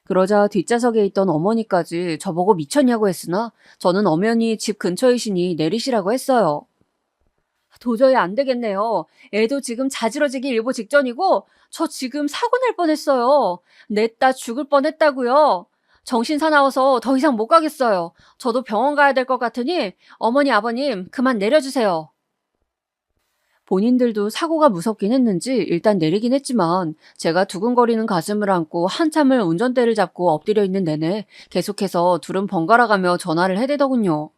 그러자 뒷좌석에 있던 어머니까지 저보고 미쳤냐고 했으나 저는 엄연히 집 근처이시니 내리시라고 했어요. 도저히 안 되겠네요. 애도 지금 자지러지기 일보 직전이고 저 지금 사고 날 뻔했어요. 냈다 죽을 뻔했다고요. 정신 사나워서 더 이상 못 가겠어요. 저도 병원 가야 될 것 같으니 어머니 아버님 그만 내려주세요. 본인들도 사고가 무섭긴 했는지 일단 내리긴 했지만 제가 두근거리는 가슴을 안고 한참을 운전대를 잡고 엎드려 있는 내내 계속해서 둘은 번갈아가며 전화를 해대더군요.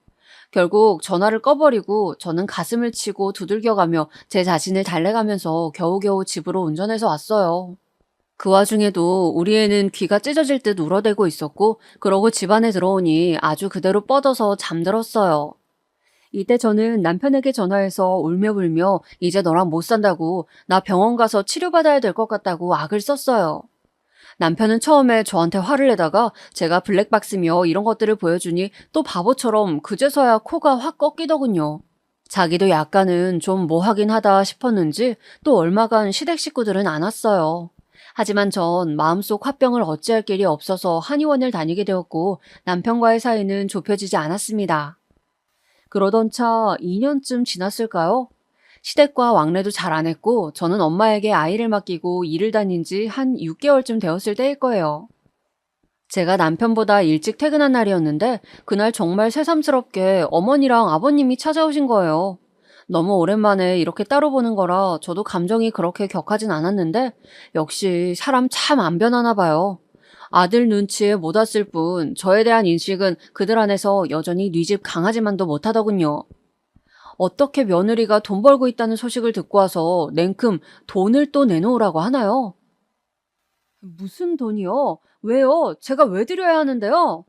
결국 전화를 꺼버리고 저는 가슴을 치고 두들겨가며 제 자신을 달래가면서 겨우겨우 집으로 운전해서 왔어요. 그 와중에도 우리 애는 귀가 찢어질 듯 울어대고 있었고 그러고 집 안에 들어오니 아주 그대로 뻗어서 잠들었어요. 이때 저는 남편에게 전화해서 울며불며 이제 너랑 못 산다고 나 병원 가서 치료받아야 될 것 같다고 악을 썼어요. 남편은 처음에 저한테 화를 내다가 제가 블랙박스며 이런 것들을 보여주니 또 바보처럼 그제서야 코가 확 꺾이더군요. 자기도 약간은 좀 뭐 하긴 하다 싶었는지 또 얼마간 시댁 식구들은 안 왔어요. 하지만 전 마음속 화병을 어찌할 길이 없어서 한의원을 다니게 되었고 남편과의 사이는 좁혀지지 않았습니다. 그러던 차 2년쯤 지났을까요? 시댁과 왕래도 잘 안 했고 저는 엄마에게 아이를 맡기고 일을 다닌 지 한 6개월쯤 되었을 때일 거예요. 제가 남편보다 일찍 퇴근한 날이었는데 그날 정말 새삼스럽게 어머니랑 아버님이 찾아오신 거예요. 너무 오랜만에 이렇게 따로 보는 거라 저도 감정이 그렇게 격하진 않았는데 역시 사람 참 안 변하나 봐요. 아들 눈치에 못 왔을 뿐 저에 대한 인식은 그들 안에서 여전히 네 집 강아지만도 못하더군요. 어떻게 며느리가 돈 벌고 있다는 소식을 듣고 와서 냉큼 돈을 또 내놓으라고 하나요? 무슨 돈이요? 왜요? 제가 왜 드려야 하는데요?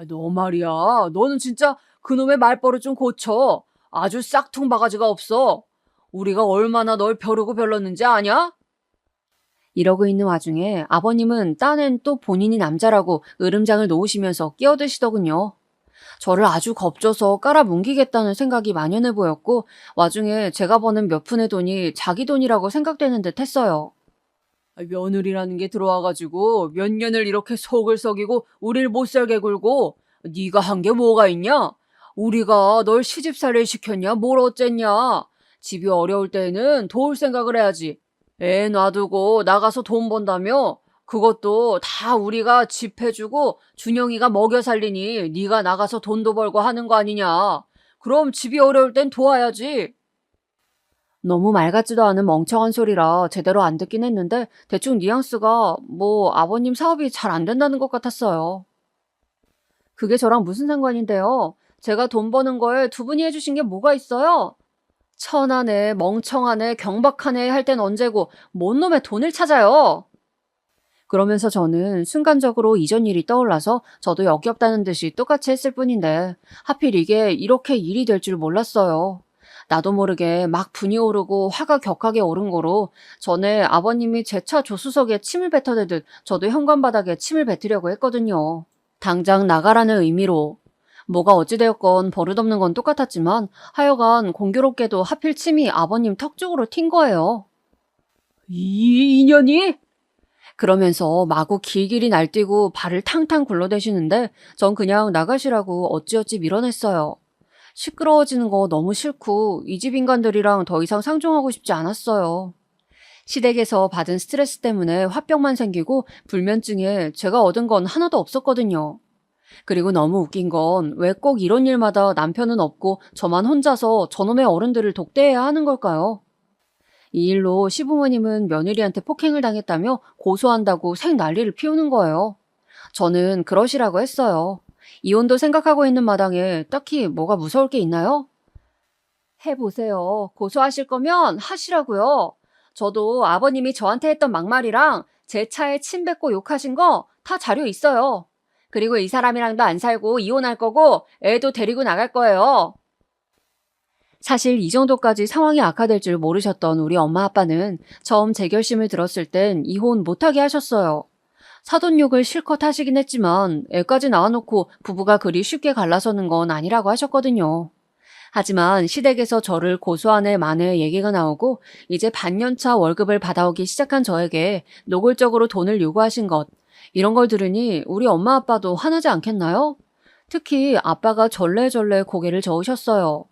너 말이야. 너는 진짜 그놈의 말버릇 좀 고쳐. 아주 싹퉁 바가지가 없어. 우리가 얼마나 널 벼르고 별렀는지 아냐? 이러고 있는 와중에 아버님은 딴엔 또 본인이 남자라고 으름장을 놓으시면서 끼어드시더군요. 저를 아주 겁줘서 깔아뭉기겠다는 생각이 만연해 보였고 와중에 제가 버는 몇 푼의 돈이 자기 돈이라고 생각되는 듯 했어요. 며느리라는 게 들어와가지고 몇 년을 이렇게 속을 썩이고 우릴 못살게 굴고 네가 한 게 뭐가 있냐? 우리가 널 시집살이를 시켰냐? 뭘 어쨌냐? 집이 어려울 때에는 도울 생각을 해야지. 애 놔두고 나가서 돈 번다며? 그것도 다 우리가 집 해주고 준영이가 먹여 살리니 네가 나가서 돈도 벌고 하는 거 아니냐? 그럼 집이 어려울 땐 도와야지. 너무 말 같지도 않은 멍청한 소리라 제대로 안 듣긴 했는데 대충 뉘앙스가 뭐 아버님 사업이 잘 안 된다는 것 같았어요. 그게 저랑 무슨 상관인데요? 제가 돈 버는 거에 두 분이 해주신 게 뭐가 있어요? 천하네, 멍청하네, 경박하네 할 땐 언제고 뭔 놈의 돈을 찾아요? 그러면서 저는 순간적으로 이전 일이 떠올라서 저도 역겹다는 듯이 똑같이 했을 뿐인데 하필 이게 이렇게 일이 될 줄 몰랐어요. 나도 모르게 막 분이 오르고 화가 격하게 오른 거로 전에 아버님이 제 차 조수석에 침을 뱉어대듯 저도 현관바닥에 침을 뱉으려고 했거든요. 당장 나가라는 의미로. 뭐가 어찌되었건 버릇없는 건 똑같았지만 하여간 공교롭게도 하필 침이 아버님 턱 쪽으로 튄 거예요. 이 인연이? 그러면서 마구 길길이 날뛰고 발을 탕탕 굴러대시는데 전 그냥 나가시라고 어찌어찌 밀어냈어요. 시끄러워지는 거 너무 싫고 이 집 인간들이랑 더 이상 상종하고 싶지 않았어요. 시댁에서 받은 스트레스 때문에 화병만 생기고 불면증에 제가 얻은 건 하나도 없었거든요. 그리고 너무 웃긴 건 왜 꼭 이런 일마다 남편은 없고 저만 혼자서 저놈의 어른들을 독대해야 하는 걸까요? 이 일로 시부모님은 며느리한테 폭행을 당했다며 고소한다고 생 난리를 피우는 거예요. 저는 그러시라고 했어요. 이혼도 생각하고 있는 마당에 딱히 뭐가 무서울 게 있나요? 해보세요. 고소하실 거면 하시라고요. 저도 아버님이 저한테 했던 막말이랑 제 차에 침 뱉고 욕하신 거 다 자료 있어요. 그리고 이 사람이랑도 안 살고 이혼할 거고 애도 데리고 나갈 거예요. 사실 이 정도까지 상황이 악화될 줄 모르셨던 우리 엄마 아빠는 처음 제 결심을 들었을 땐 이혼 못하게 하셨어요. 사돈욕을 실컷 하시긴 했지만 애까지 낳아놓고 부부가 그리 쉽게 갈라서는 건 아니라고 하셨거든요. 하지만 시댁에서 저를 고소한 애 만에 얘기가 나오고 이제 반년차 월급을 받아오기 시작한 저에게 노골적으로 돈을 요구하신 것, 이런 걸 들으니 우리 엄마 아빠도 화나지 않겠나요? 특히 아빠가 절레절레 고개를 저으셨어요.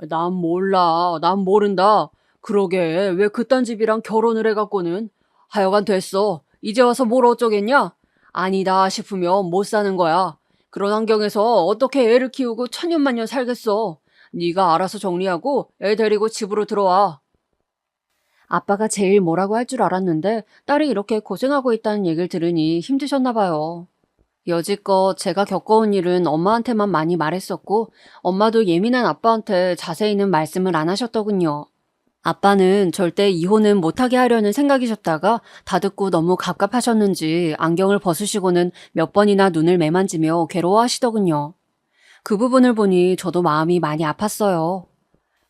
난 몰라. 난 모른다. 그러게 왜 그딴 집이랑 결혼을 해갖고는. 하여간 됐어. 이제 와서 뭘 어쩌겠냐? 아니다 싶으면 못 사는 거야. 그런 환경에서 어떻게 애를 키우고 천년만년 살겠어. 네가 알아서 정리하고 애 데리고 집으로 들어와. 아빠가 제일 뭐라고 할 줄 알았는데 딸이 이렇게 고생하고 있다는 얘기를 들으니 힘드셨나 봐요. 여지껏 제가 겪어온 일은 엄마한테만 많이 말했었고 엄마도 예민한 아빠한테 자세히는 말씀을 안 하셨더군요. 아빠는 절대 이혼은 못하게 하려는 생각이셨다가 다 듣고 너무 갑갑하셨는지 안경을 벗으시고는 몇 번이나 눈을 매만지며 괴로워하시더군요. 그 부분을 보니 저도 마음이 많이 아팠어요.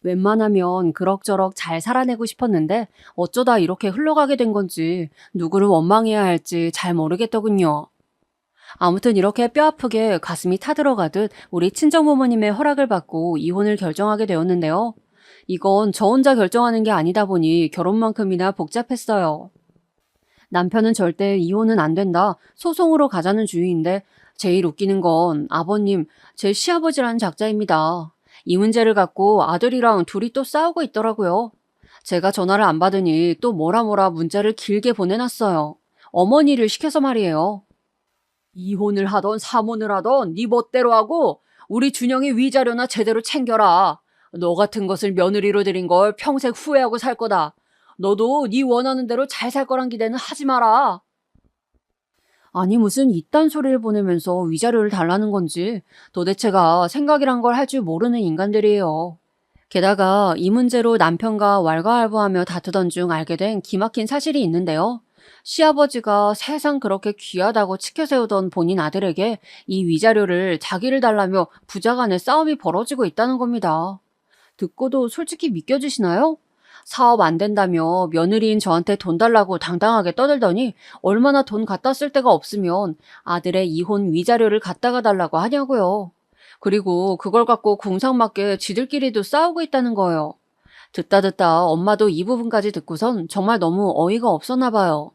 웬만하면 그럭저럭 잘 살아내고 싶었는데 어쩌다 이렇게 흘러가게 된 건지 누구를 원망해야 할지 잘 모르겠더군요. 아무튼 이렇게 뼈아프게 가슴이 타들어가듯 우리 친정부모님의 허락을 받고 이혼을 결정하게 되었는데요. 이건 저 혼자 결정하는 게 아니다 보니 결혼만큼이나 복잡했어요. 남편은 절대 이혼은 안 된다, 소송으로 가자는 주의인데 제일 웃기는 건 아버님, 제 시아버지라는 작자입니다. 이 문제를 갖고 아들이랑 둘이 또 싸우고 있더라고요. 제가 전화를 안 받으니 또 뭐라 문자를 길게 보내놨어요. 어머니를 시켜서 말이에요. 이혼을 하던 사모를 하던 네 멋대로 하고 우리 준영이 위자료나 제대로 챙겨라. 너 같은 것을 며느리로 들인 걸 평생 후회하고 살 거다. 너도 네 원하는 대로 잘 살 거란 기대는 하지 마라. 아니 무슨 이딴 소리를 보내면서 위자료를 달라는 건지 도대체가 생각이란 걸 할 줄 모르는 인간들이에요. 게다가 이 문제로 남편과 왈가왈부하며 다투던 중 알게 된 기막힌 사실이 있는데요. 시아버지가 세상 그렇게 귀하다고 치켜세우던 본인 아들에게 이 위자료를 자기를 달라며 부자간의 싸움이 벌어지고 있다는 겁니다. 듣고도 솔직히 믿겨지시나요? 사업 안 된다며 며느리인 저한테 돈 달라고 당당하게 떠들더니 얼마나 돈 갖다 쓸 데가 없으면 아들의 이혼 위자료를 갖다가 달라고 하냐고요. 그리고 그걸 갖고 궁상맞게 지들끼리도 싸우고 있다는 거예요. 듣다 엄마도 이 부분까지 듣고선 정말 너무 어이가 없었나 봐요.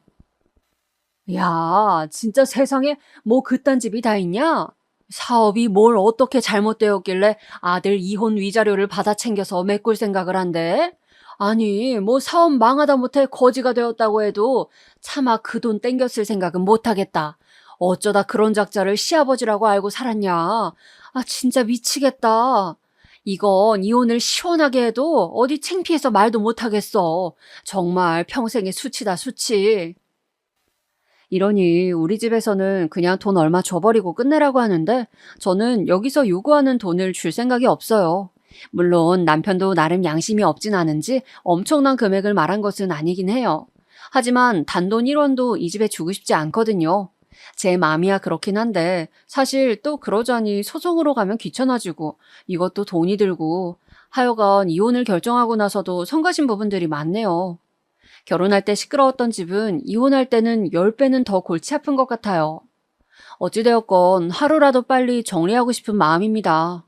야, 진짜 세상에 뭐 그딴 집이 다 있냐? 사업이 뭘 어떻게 잘못되었길래 아들 이혼 위자료를 받아 챙겨서 메꿀 생각을 한대? 아니, 뭐 사업 망하다 못해 거지가 되었다고 해도 차마 그 돈 땡겼을 생각은 못하겠다. 어쩌다 그런 작자를 시아버지라고 알고 살았냐? 아, 진짜 미치겠다. 이건 이혼을 시원하게 해도 어디 창피해서 말도 못하겠어. 정말 평생의 수치다, 수치. 이러니 우리 집에서는 그냥 돈 얼마 줘버리고 끝내라고 하는데 저는 여기서 요구하는 돈을 줄 생각이 없어요. 물론 남편도 나름 양심이 없진 않은지 엄청난 금액을 말한 것은 아니긴 해요. 하지만 단돈 1원도 이 집에 주고 싶지 않거든요. 제 마음이야 그렇긴 한데 사실 또 그러자니 소송으로 가면 귀찮아지고 이것도 돈이 들고 하여간 이혼을 결정하고 나서도 성가신 부분들이 많네요. 결혼할 때 시끄러웠던 집은 이혼할 때는 10배는 더 골치 아픈 것 같아요. 어찌되었건 하루라도 빨리 정리하고 싶은 마음입니다.